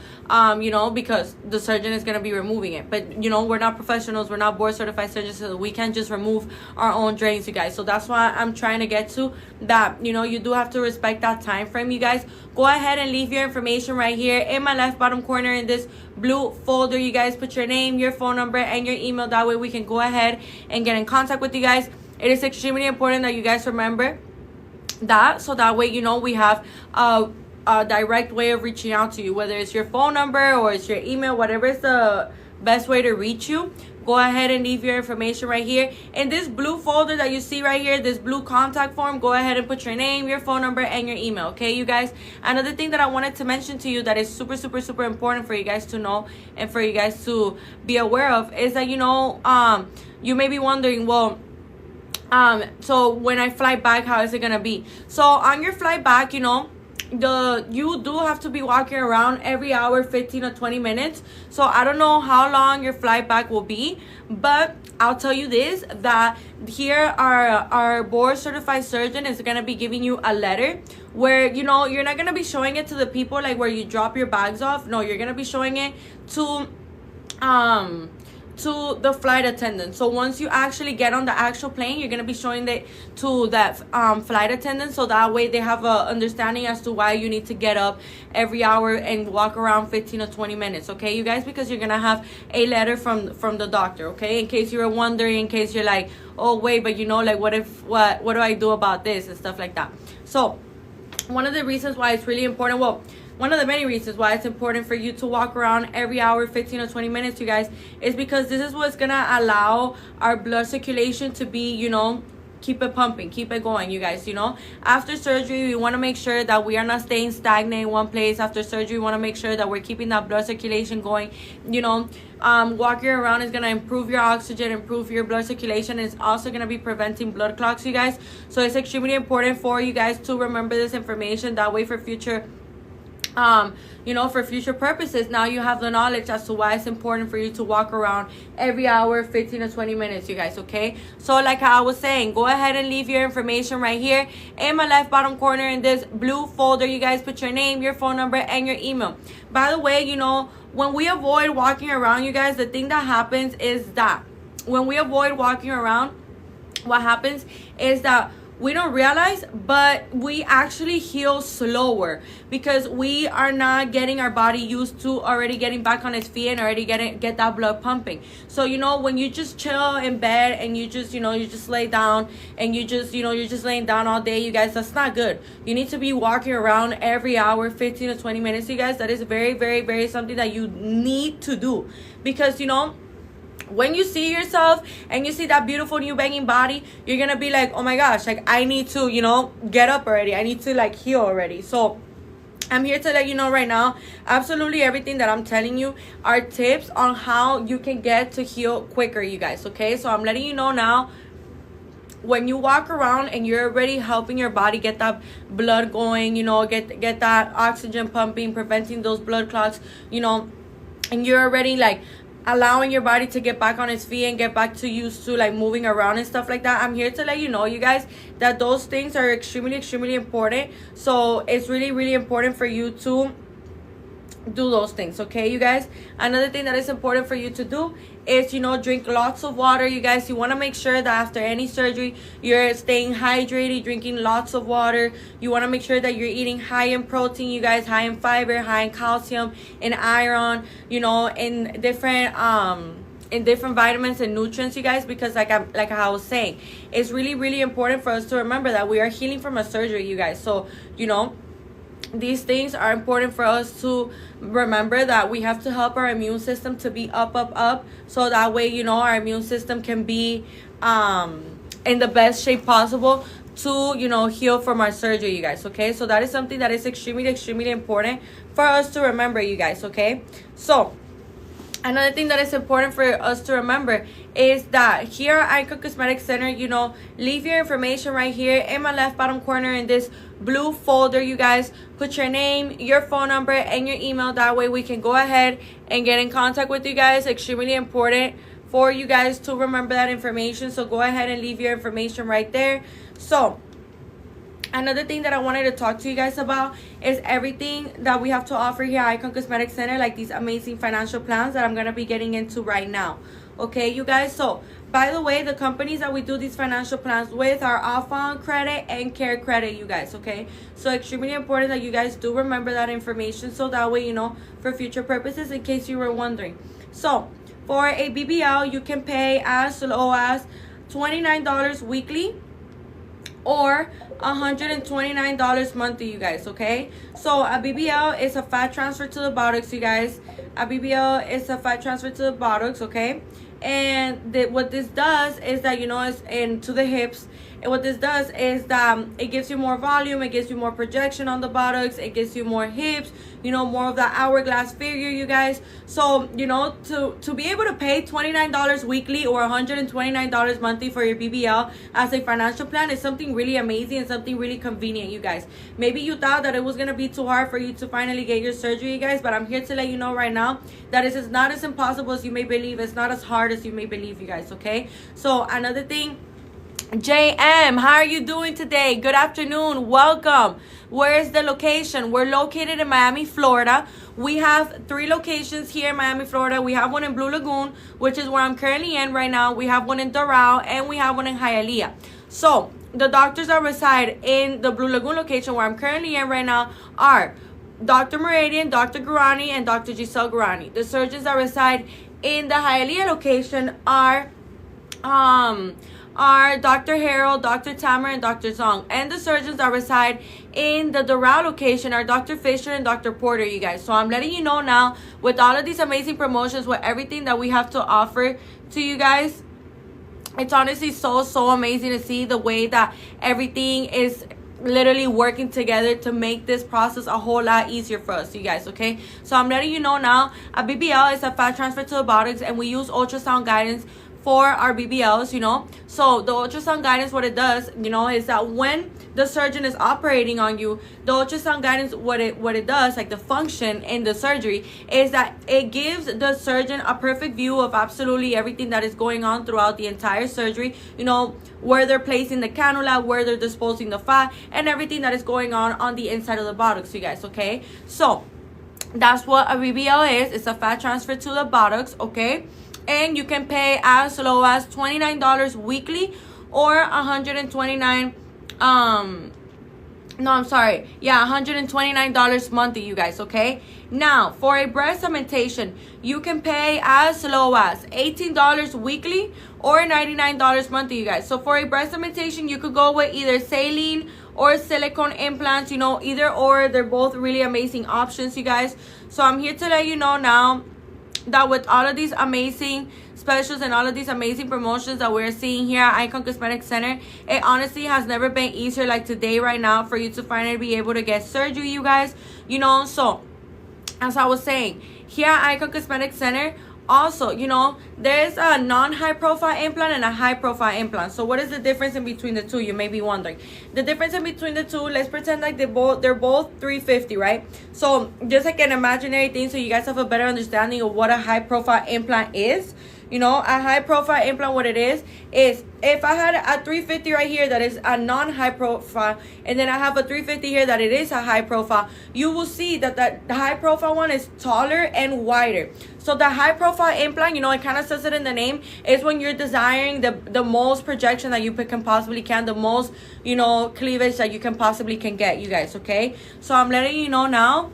you know, because the surgeon is going to be removing it. But you know, we're not professionals, we're not board certified surgeons, so we can't just remove our own drains, you guys. So that's why I'm trying to get to that, you know, you do have to respect that time frame, you guys. Go ahead and leave your information right here in my left bottom corner in this blue folder, you guys. Put your name, your phone number, and your email. That way we can go ahead and get in contact with you guys. It is extremely important that you guys remember that, so that way, you know, we have a direct way of reaching out to you, whether it's your phone number or it's your email, whatever is the best way to reach you. Go ahead and leave your information right here in this blue folder that you see right here, this blue contact form. Go ahead and put your name, your phone number, and your email, okay, you guys? Another thing that I wanted to mention to you that is super, super, super important for you guys to know and for you guys to be aware of is that, you know, you may be wondering, well, so when I fly back, how is it gonna be? So on your flight back, you know, you do have to be walking around every hour, 15 or 20 minutes. So I don't know how long your flight back will be, but I'll tell you this, that here our board certified surgeon is going to be giving you a letter where, you know, you're not going to be showing it to the people like where you drop your bags off. No, you're going to be showing it to the flight attendant. So once you actually get on the actual plane, you're going to be showing it to that flight attendant, so that way they have a understanding as to why you need to get up every hour and walk around 15 or 20 minutes, okay, you guys? Because you're going to have a letter from the doctor, okay? In case you were wondering, in case you're like, oh wait, but you know, like what do I do about this and stuff like that. So one of the reasons why it's really important, well, one of the many reasons why it's important for you to walk around every hour, 15 or 20 minutes, you guys, is because this is what's going to allow our blood circulation to be, you know, keep it pumping, keep it going, you guys, you know. After surgery, we want to make sure that we are not staying stagnant in one place. After surgery, we want to make sure that we're keeping that blood circulation going, you know. Walking around is going to improve your oxygen, improve your blood circulation. It's also going to be preventing blood clots, you guys. So it's extremely important for you guys to remember this information. That way for future you know, for future purposes, now you have the knowledge as to why it's important for you to walk around every hour, 15 to 20 minutes, you guys, okay? So like I was saying, go ahead and leave your information right here in my left bottom corner in this blue folder, you guys. Put your name, your phone number, and your email. By the way, you know, when we avoid walking around, you guys, the thing that happens is that when we avoid walking around, what happens is that we don't realize, but we actually heal slower because we are not getting our body used to already getting back on its feet and already get that blood pumping. So, you know, when you just chill in bed and you just, you know, you just lay down and you just, you know, you're just laying down all day, you guys, that's not good. You need to be walking around every hour, 15 to 20 minutes, you guys. That is very, very, very something that you need to do, because, you know, when you see yourself and you see that beautiful new banging body, you're gonna be like, oh my gosh, like I need to, you know, get up already. I need to like heal already. So I'm here to let you know right now, absolutely everything that I'm telling you are tips on how you can get to heal quicker, you guys, okay? So I'm letting you know now, when you walk around and you're already helping your body get that blood going, you know, get that oxygen pumping, preventing those blood clots, you know, and you're already like allowing your body to get back on its feet and get back to used to like moving around and stuff like that. I'm here to let you know, you guys, that those things are extremely important. So it's really important for you to do those things, okay, you guys. Another thing that is important for you to do is, you know, drink lots of water, you guys. You want to make sure that after any surgery you're staying hydrated, drinking lots of water. You want to make sure that you're eating high in protein, you guys, high in fiber, high in calcium, in iron, you know, in different vitamins and nutrients, you guys, because like I was saying, it's really important for us to remember that we are healing from a surgery, you guys. So, you know, these things are important for us to remember, that we have to help our immune system to be up, so that way, you know, our immune system can be in the best shape possible to, you know, heal from our surgery, you guys, okay? So that is something that is extremely important for us to remember, you guys, okay? So another thing that is important for us to remember is that here at Icon Cosmetic Center, you know, leave your information right here in my left bottom corner in this blue folder, you guys. Put your name, your phone number, and your email. That way we can go ahead and get in contact with you guys. Extremely important for you guys to remember that information. So go ahead and leave your information right there. So another thing that I wanted to talk to you guys about is everything that we have to offer here at Icon Cosmetic Center, like these amazing financial plans that I'm going to be getting into right now. Okay, you guys? So, by the way, the companies that we do these financial plans with are Alphon Credit and Care Credit, you guys, okay? So, extremely important that you guys do remember that information, so that way, you know, for future purposes, in case you were wondering. So, for a BBL, you can pay as low as $29 weekly or $129 monthly, you guys, okay? So a BBL is a fat transfer to the buttocks, you guys. A BBL is a fat transfer to the buttocks, okay? And what this does is that, you know, it's into the hips. And what this does is that it gives you more volume, it gives you more projection on the buttocks, it gives you more hips, you know, more of that hourglass figure, you guys. So, you know, to be able to pay $29 weekly or $129 monthly for your BBL as a financial plan is something really amazing and something really convenient, you guys. Maybe you thought that it was going to be too hard for you to finally get your surgery, you guys, but I'm here to let you know right now that it is not as impossible as you may believe. It's not as hard as you may believe, you guys, okay? So another thing, JM, how are you doing today? Good afternoon. Welcome. Where is the location? We're located in Miami, Florida. We have 3 locations here in Miami, Florida. We have one in Blue Lagoon, which is where I'm currently in right now. We have one in Doral, and we have one in Hialeah. So the doctors that reside in the Blue Lagoon location, where I'm currently in right now, are Dr. Meridian, Dr. Gurani, and Dr. Giselle Gurani. The surgeons that reside in the Hialeah location are Dr. Harold, Dr. Tamer, and Dr. Zong. And the surgeons that reside in the Doral location are Dr. Fisher and Dr. Porter, you guys. So I'm letting you know now, with all of these amazing promotions, with everything that we have to offer to you guys, it's honestly so amazing to see the way that everything is literally working together to make this process a whole lot easier for us, you guys, okay? So I'm letting you know now, a BBL is a fat transfer to the buttocks, and we use ultrasound guidance for our BBLs, you know. So the ultrasound guidance, what it does, you know, is that when the surgeon is operating on you, the ultrasound guidance, what it does, like the function in the surgery, is that it gives the surgeon a perfect view of absolutely everything that is going on throughout the entire surgery, you know, where they're placing the cannula, where they're disposing the fat, and everything that is going on the inside of the buttocks, you guys, okay? So that's what a BBL is. It's a fat transfer to the buttocks, okay? And you can pay as low as $29 weekly or $129 monthly, you guys, okay? Now, for a breast augmentation, you can pay as low as $18 weekly or $99 monthly, you guys. So for a breast augmentation, you could go with either saline or silicone implants, you know, either or. They're both really amazing options, you guys. So I'm here to let you know now that with all of these amazing specials and all of these amazing promotions that we're seeing here at Icon Cosmetic Center, it honestly has never been easier like today right now for you to finally be able to get surgery, you guys, you know. So as I was saying, here at Icon Cosmetic Center, Also, you know, there's a non-high profile implant and a high profile implant. So what is the difference in between the two? You may be wondering. The difference in between the two, let's pretend like they're both 350, right? So just like an imaginary thing, so you guys have a better understanding of what a high profile implant is. You know, a high profile implant, what it is if I had a 350 right here that is a non-high profile, and then I have a 350 here that it is a high profile, you will see that the high profile one is taller and wider. So the high profile implant, you know, it kind of says it in the name, is when you're desiring the most projection that you can possibly can, the most, you know, cleavage that you can possibly can get, you guys, okay? So I'm letting you know now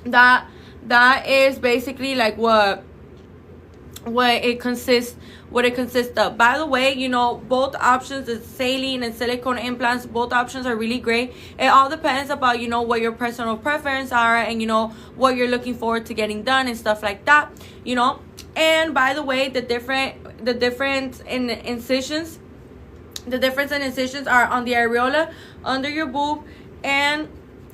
that that is basically like what it consists of. By the way, you know, both options, the saline and silicone implants, both options are really great. It all depends about, you know, what your personal preference are, and you know what you're looking forward to getting done and stuff like that, you know. And by the way, the difference in incisions are on the areola, under your boob, and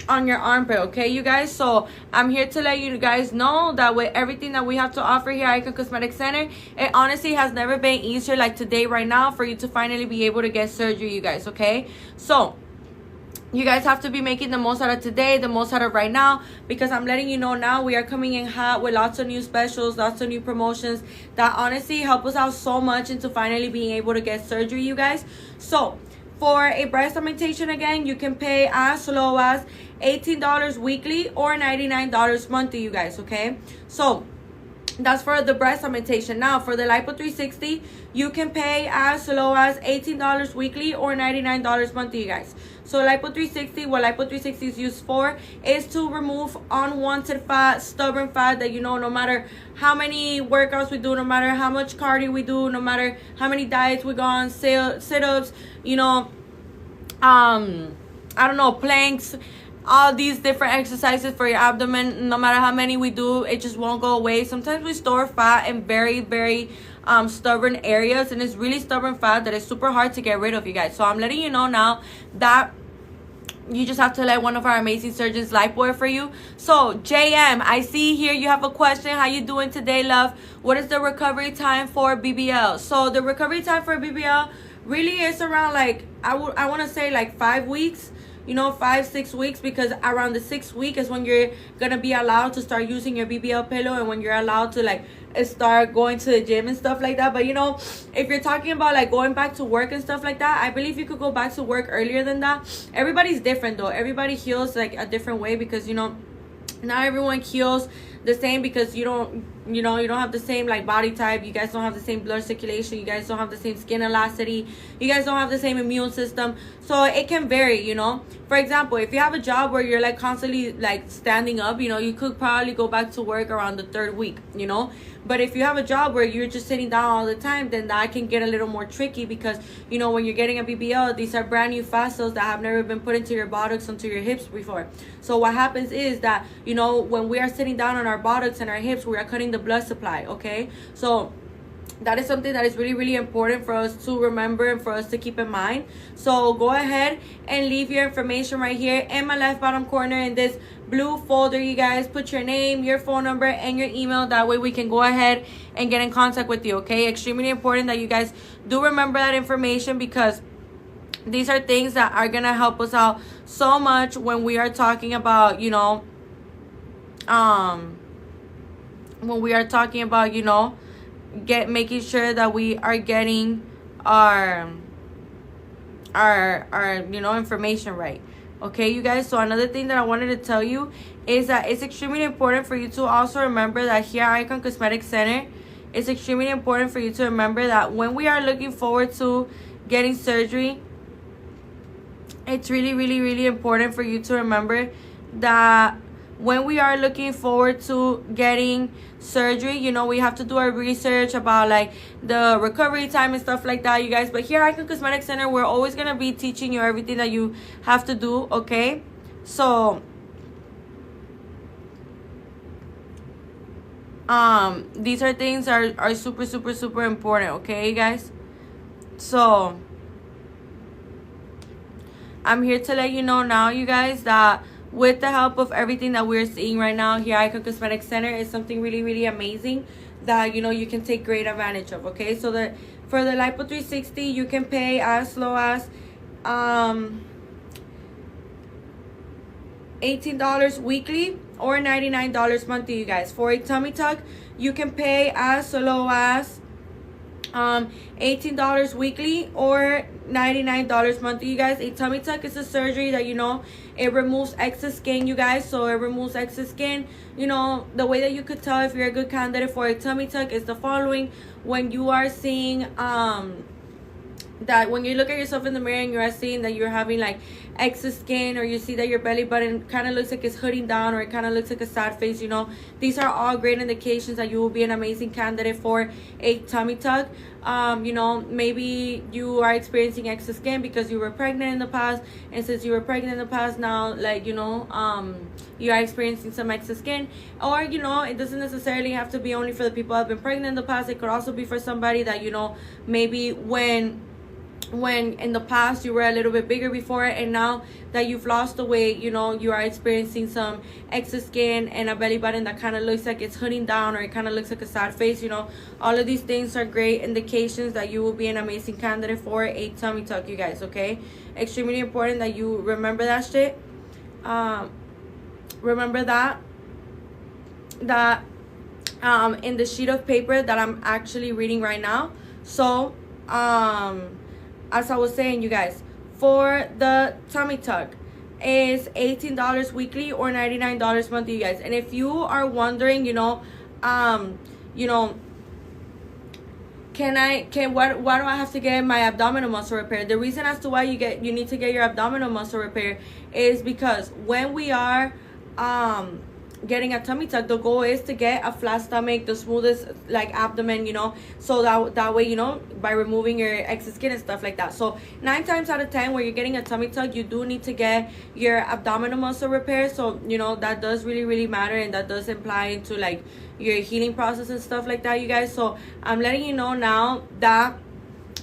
on your armpit, okay, you guys? So I'm here to let you guys know that with everything that we have to offer here at Icon Cosmetic Center, it honestly has never been easier like today right now for you to finally be able to get surgery, you guys, okay? So you guys have to be making the most out of today, the most out of right now, because I'm letting you know now we are coming in hot with lots of new specials, lots of new promotions that honestly help us out so much into finally being able to get surgery, you guys. So for a breast augmentation, again, you can pay as low as $18 weekly or $99 monthly, you guys, okay? So that's for the breast augmentation. Now for the Lipo 360, you can pay as low as $18 weekly or $99 monthly, you guys. So Lipo 360, what Lipo 360 is used for is to remove unwanted fat, stubborn fat that, you know, no matter how many workouts we do, no matter how much cardio we do, no matter how many diets we go on, sit-ups, you know, I don't know, planks, all these different exercises for your abdomen, no matter how many we do, it just won't go away. Sometimes we store fat in very, very stubborn areas, and it's really stubborn fat that is super hard to get rid of, you guys. So I'm letting you know now that you just have to let one of our amazing surgeons lipo it for you. So JM, I see here you have a question. How you doing today, love? What is the recovery time for BBL? So the recovery time for BBL really is around, like, I want to say like 5 weeks, you know, 5-6 weeks, because around the 6th week is when you're gonna be allowed to start using your BBL pillow, and when you're allowed to like start going to the gym and stuff like that. But you know, if you're talking about like going back to work and stuff like that, I believe you could go back to work earlier than that. Everybody's different though. Everybody heals like a different way, because you know, not everyone heals the same, because you don't have the same like body type, you guys don't have the same blood circulation, you guys don't have the same skin elasticity, you guys don't have the same immune system, so it can vary, you know. For example, if you have a job where you're like constantly like standing up, you know, you could probably go back to work around the 3rd week, you know. But if you have a job where you're just sitting down all the time, then that can get a little more tricky, because you know, when you're getting a BBL, these are brand new fat cells that have never been put into your buttocks, onto your hips before. So what happens is that, you know, when we are sitting down on our buttocks and our hips, we are cutting the blood supply, okay? So that is something that is really, really important for us to remember and for us to keep in mind. So go ahead and leave your information right here in my left bottom corner in this blue folder, you guys. Put your name, your phone number, and your email. That way we can go ahead and get in contact with you, okay? Extremely important that you guys do remember that information, because these are things that are gonna help us out so much when we are talking about, you know, making sure that we are getting our you know, information right, okay, you guys. So another thing that I wanted to tell you is that it's extremely important for you to also remember that here at Icon Cosmetic Center, it's extremely important for you to remember that when we are looking forward to getting surgery, it's really, really, really important for you to remember that when we are looking forward to getting surgery, you know, we have to do our research about like the recovery time and stuff like that, you guys. But here at Icon Cosmetic Center, we're always gonna be teaching you everything that you have to do, okay? So these are things are super, super, super important, okay, you guys? So I'm here to let you know now, you guys, that with the help of everything that we're seeing right now here at Icon Cosmetic Center, is something really, really amazing that, you know, you can take great advantage of. Okay, so that for the Lipo 360, you can pay as low as $18 weekly or $99 monthly, you guys. For a tummy tuck, you can pay as low as $18 weekly or $99 monthly, you guys. A tummy tuck is a surgery that, you know, it removes excess skin, you guys. So it removes excess skin. You know, the way that you could tell if you're a good candidate for a tummy tuck is the following. When you are seeing that when you look at yourself in the mirror and you are seeing that you're having like excess skin, or you see that your belly button kind of looks like it's hooding down, or it kind of looks like a sad face, you know, these are all great indications that you will be an amazing candidate for a tummy tuck. You know, maybe you are experiencing excess skin because you were pregnant in the past, and since you were pregnant in the past, now, like, you know, you are experiencing some excess skin. Or, you know, it doesn't necessarily have to be only for the people that have been pregnant in the past. It could also be for somebody that, you know, maybe when in the past you were a little bit bigger before, and now that you've lost the weight, you know, you are experiencing some excess skin and a belly button that kind of looks like it's hooding down, or it kind of looks like a sad face. You know, all of these things are great indications that you will be an amazing candidate for a tummy tuck, you guys. Okay, extremely important that you remember that shit. Remember that in the sheet of paper that I'm actually reading right now. So as I was saying, you guys, for the tummy tuck is $18 weekly or $99 monthly, you guys. And if you are wondering, you know, why do I have to get my abdominal muscle repair? The reason as to why you need to get your abdominal muscle repair is because when we are getting a tummy tuck, the goal is to get a flat stomach, the smoothest like abdomen, you know, so that way, you know, by removing your excess skin and stuff like that. So 9 times out of 10 when you're getting a tummy tuck, you do need to get your abdominal muscle repair. So, you know, that does really matter, and that does imply into like your healing process and stuff like that, you guys. So I'm letting you know now that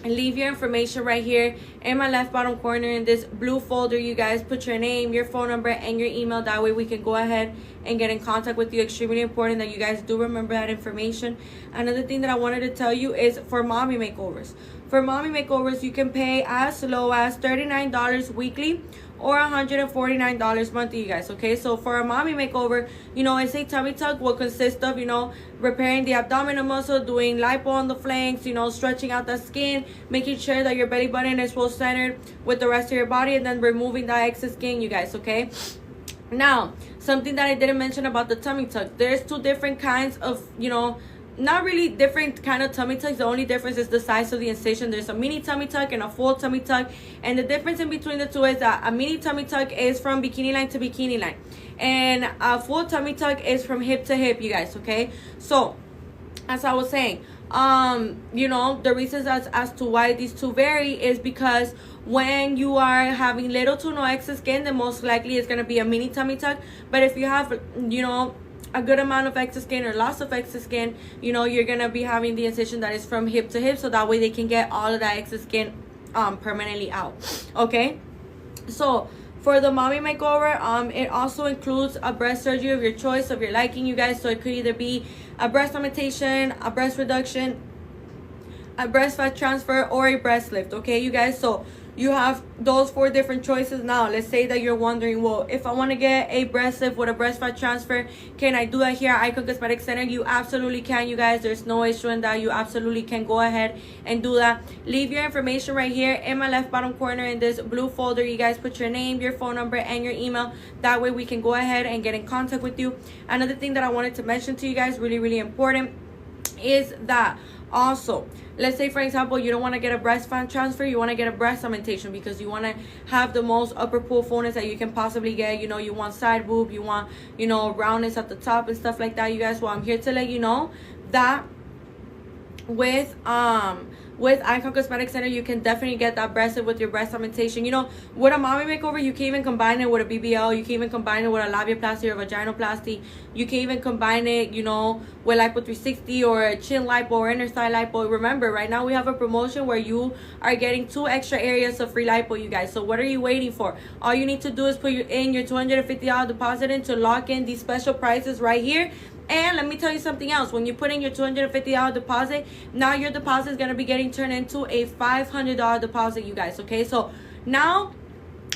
leave your information right here in my left bottom corner in this blue folder, you guys. Put your name, your phone number, and your email. That way we can go ahead and get in contact with you. Extremely important that you guys do remember that information. Another thing that I wanted to tell you is for mommy makeovers. For mommy makeovers, you can pay as low as $39 weekly or $149 monthly, you guys. Okay, so for a mommy makeover, you know, it's a tummy tuck will consist of, you know, repairing the abdominal muscle, doing lipo on the flanks, you know, stretching out the skin, making sure that your belly button is well centered with the rest of your body, and then removing that excess skin, you guys. Okay, now something that I didn't mention about the tummy tuck, there's 2 different kinds of, you know, not really different kind of tummy tucks. The only difference is the size of the incision. There's a mini tummy tuck and a full tummy tuck, and the difference in between the two is that a mini tummy tuck is from bikini line to bikini line, and a full tummy tuck is from hip to hip, you guys. Okay, so as I was saying, you know, the reasons as to why these two vary is because when you are having little to no excess skin, then most likely it's going to be a mini tummy tuck. But if you have, you know, a good amount of excess skin or loss of excess skin, you know, you're going to be having the incision that is from hip to hip, so that way they can get all of that excess skin permanently out. Okay, so for the mommy makeover, it also includes a breast surgery of your choice, of your liking, you guys. So it could either be a breast augmentation, a breast reduction, a breast fat transfer, or a breast lift. Okay, you guys, so you have those 4 different choices. Now let's say that you're wondering, well, if I want to get a breast lift with a breast fat transfer, can I do that here at Icon Cosmetic Center? You absolutely can, you guys. There's no issue in that. You absolutely can go ahead and do that. Leave your information right here in my left bottom corner in this blue folder, you guys. Put your name, your phone number, and your email. That way we can go ahead and get in contact with you. Another thing that I wanted to mention to you guys, really important, is that also, let's say for example you don't want to get a breast fat transfer, you want to get a breast augmentation because you want to have the most upper pull fullness that you can possibly get. You know, you want side boob, you want, you know, roundness at the top and stuff like that, you guys. Well, I'm here to let you know that with Icon Cosmetic Center, you can definitely get that breast with your breast augmentation. You know, with a mommy makeover, you can even combine it with a BBL. You can even combine it with a labiaplasty or vaginoplasty. You can even combine it, you know, with Lipo 360 or a chin lipo or inner thigh lipo. Remember, right now we have a promotion where you are getting 2 extra areas of free lipo, you guys. So what are you waiting for? All you need to do is put in your $250 deposit in to lock in these special prices right here. And let me tell you something else. When you put in your $250 deposit, now your deposit is going to be getting turned into a $500 deposit, you guys. Okay, so now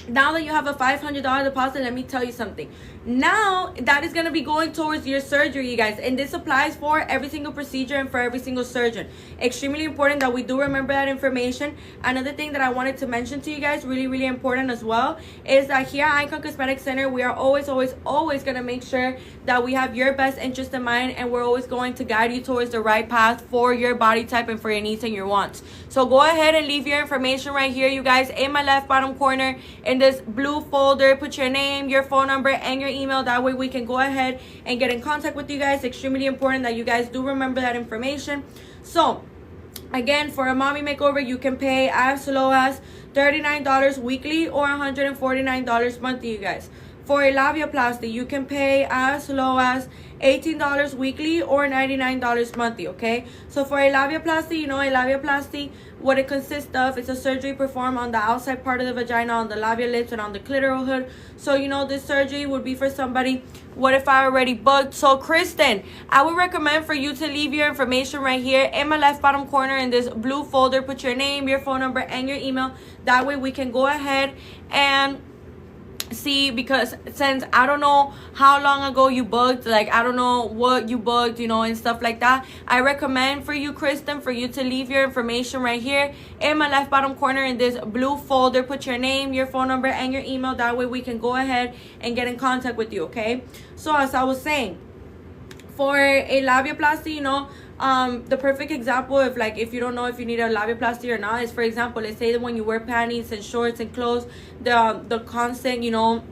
that you have a $500 deposit, let me tell you something. Now that is going to be going towards your surgery, you guys, and this applies for every single procedure and for every single surgeon. Extremely important that we do remember that information. Another thing that I wanted to mention to you guys, really important as well, is that here at Icon Cosmetic Center, we are always going to make sure that we have your best interest in mind, and we're always going to guide you towards the right path for your body type and for your needs and your wants. So go ahead and leave your information right here, you guys, in my left bottom corner in this blue folder. Put your name, your phone number, and your email. That way we can go ahead and get in contact with you guys. Extremely important that you guys do remember that information. So again, for a mommy makeover, you can pay as low as $39 weekly or $149 monthly, you guys. For a labiaplasty, you can pay as low as $18 weekly or $99 monthly, okay? So for a labiaplasty, you know, a labiaplasty, what it consists of is a surgery performed on the outside part of the vagina, on the labial lips, and on the clitoral hood. So, you know, this surgery would be for somebody, what if I already booked? So, Kristen, I would recommend for you to leave your information right here in my left bottom corner in this blue folder. Put your name, your phone number, and your email. That way we can go ahead and see, because since I don't know how long ago you booked, like I don't know what you booked, you know, and stuff like that, I recommend for you, Kristen, for you to leave your information right here in my left bottom corner in this blue folder. Put your name, your phone number, and your email. That way we can go ahead and get in contact with you, okay? So as I was saying, for a labiaplasty, you know, the perfect example of, like, if you don't know if you need a labiaplasty or not, is, for example, let's say that when you wear panties and shorts and clothes, the constant, you know,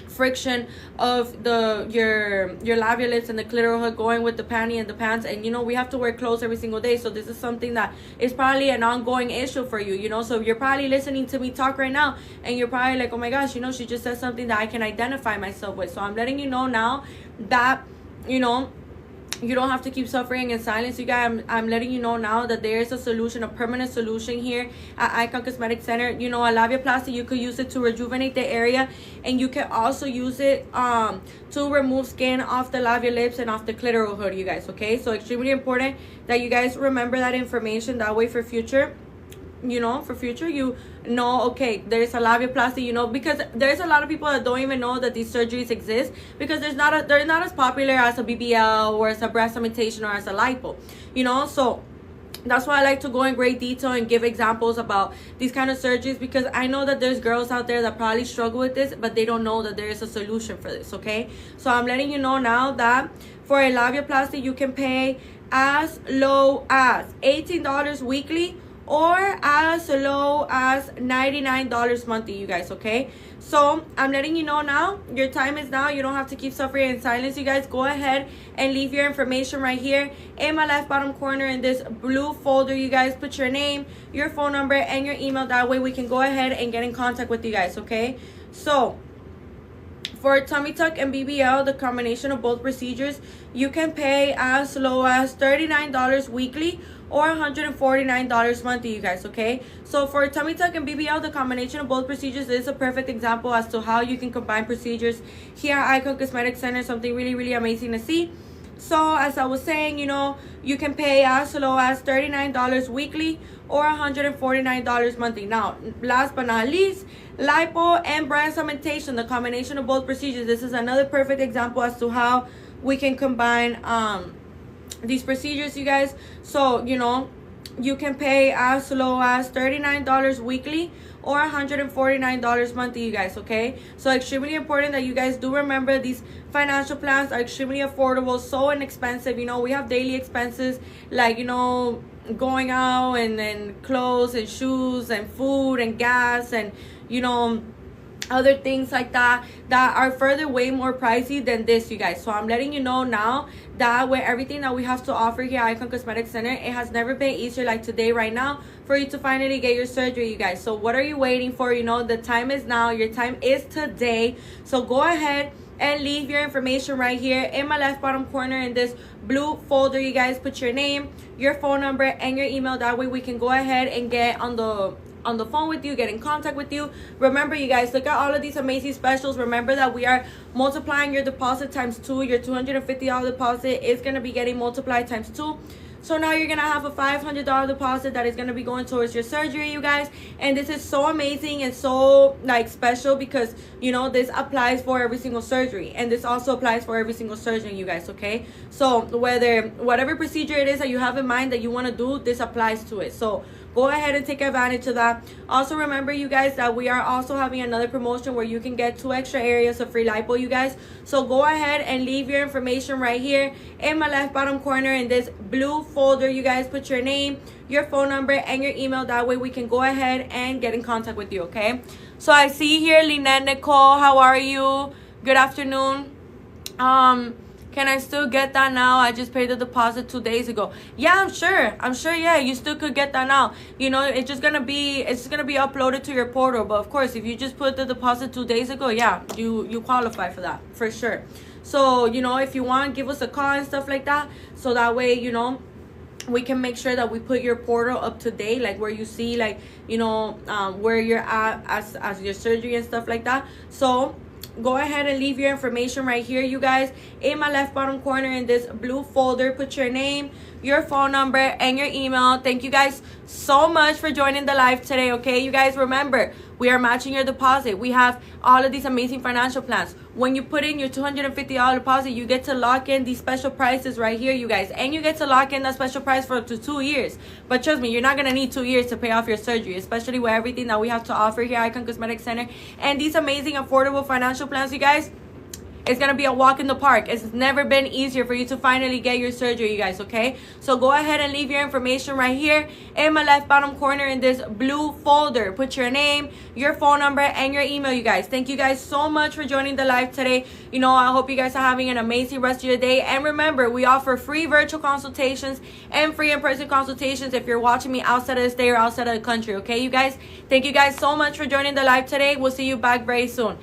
friction of your labial lips and the clitoral hood going with the panty and the pants, and you know, we have to wear clothes every single day. So this is something that is probably an ongoing issue for you, you know. So you're probably listening to me talk right now, and you're probably like, oh my gosh, you know, she just said something that I can identify myself with. So I'm letting you know now that, you know, you don't have to keep suffering in silence, you guys. I'm letting you know now that there is a solution, a permanent solution here at Icon Cosmetic Center. You know, a labiaplasty, you could use it to rejuvenate the area, and you can also use it to remove skin off the labial lips and off the clitoral hood, you guys, okay? So extremely important that you guys remember that information. That way for future, you know, for future, you know, okay, there's a labiaplasty, you know, because there's a lot of people that don't even know that these surgeries exist, because they're not as popular as a BBL or as a breast augmentation or as a lipo, you know. So that's why I like to go in great detail and give examples about these kind of surgeries, because I know that there's girls out there that probably struggle with this, but they don't know that there is a solution for this, okay? So I'm letting you know now that for a labiaplasty, you can pay as low as $18 weekly or as low as $99 monthly, you guys, okay? So I'm letting you know now, your time is now. You don't have to keep suffering in silence, you guys. Go ahead and leave your information right here in my left bottom corner in this blue folder, you guys. Put your name, your phone number, and your email. That way we can go ahead and get in contact with you guys, okay? So for tummy tuck and BBL, the combination of both procedures, you can pay as low as $39 weekly or $149 monthly, you guys, okay? So for tummy tuck and BBL, the combination of both procedures is a perfect example as to how you can combine procedures here at Icon Cosmetic Center. Something really amazing to see. So as I was saying, you know, you can pay as low as $39 weekly or $149 monthly. Now, last but not least, lipo and breast augmentation, the combination of both procedures. This is another perfect example as to how we can combine these procedures, you guys. So, you know, you can pay as low as $39 weekly or $149 monthly, you guys, okay? So extremely important that you guys do remember these financial plans are extremely affordable, so inexpensive. You know, we have daily expenses like, you know, going out and then clothes and shoes and food and gas and, you know, other things like that are further way more pricey than this, you guys. So I'm letting you know now that with everything that we have to offer here at Icon Cosmetic Center, it has never been easier like today right now for you to finally get your surgery, you guys. So what are you waiting for? You know, the time is now. Your time is today. So go ahead and leave your information right here in my left bottom corner in this blue folder, you guys. Put your name, your phone number, and your email. That way we can go ahead and get on the on the phone with you, get in contact with you. Remember, you guys, look at all of these amazing specials. Remember that we are multiplying your deposit times 2. Your $250 deposit is going to be getting multiplied times 2. So now you're going to have a $500 deposit that is going to be going towards your surgery, you guys. And this is so amazing and so, like, special because, you know, this applies for every single surgery. And this also applies for every single surgeon, you guys, okay? So whatever procedure it is that you have in mind that you want to do, this applies to it. So go ahead and take advantage of that. Also, remember, you guys, that we are also having another promotion where you can get 2 extra areas of free lipo, you guys. So go ahead and leave your information right here in my left bottom corner in this blue folder, you guys. Put your name, your phone number, and your email. That way we can go ahead and get in contact with you, okay? So I see here Lynette Nicole. How are you? Good afternoon. Can I still get that now? I just paid the deposit 2 days ago. Yeah, I'm sure, yeah, you still could get that now. You know, it's just gonna be uploaded to your portal. But of course, if you just put the deposit 2 days ago, yeah, you qualify for that for sure. So, you know, if you want, give us a call and stuff like that. So that way, you know, we can make sure that we put your portal up to date, like where you see, like, you know, where you're at as your surgery and stuff like that. So go ahead and leave your information right here, you guys, in my left bottom corner in this blue folder. Put your name, your phone number, and your email. Thank you guys so much for joining the live today, okay? You guys, remember, we are matching your deposit. We have all of these amazing financial plans. When you put in your $250 deposit, you get to lock in these special prices right here, you guys. And you get to lock in that special price for up to 2 years. But trust me, you're not going to need 2 years to pay off your surgery, especially with everything that we have to offer here at Icon Cosmetic Center. And these amazing, affordable financial plans, you guys. It's going to be a walk in the park. It's never been easier for you to finally get your surgery, you guys, okay? So go ahead and leave your information right here in my left bottom corner in this blue folder. Put your name, your phone number, and your email, you guys. Thank you guys so much for joining the live today. You know, I hope you guys are having an amazing rest of your day. And remember, we offer free virtual consultations and free in-person consultations if you're watching me outside of the state or outside of the country, okay, you guys? Thank you guys so much for joining the live today. We'll see you back very soon.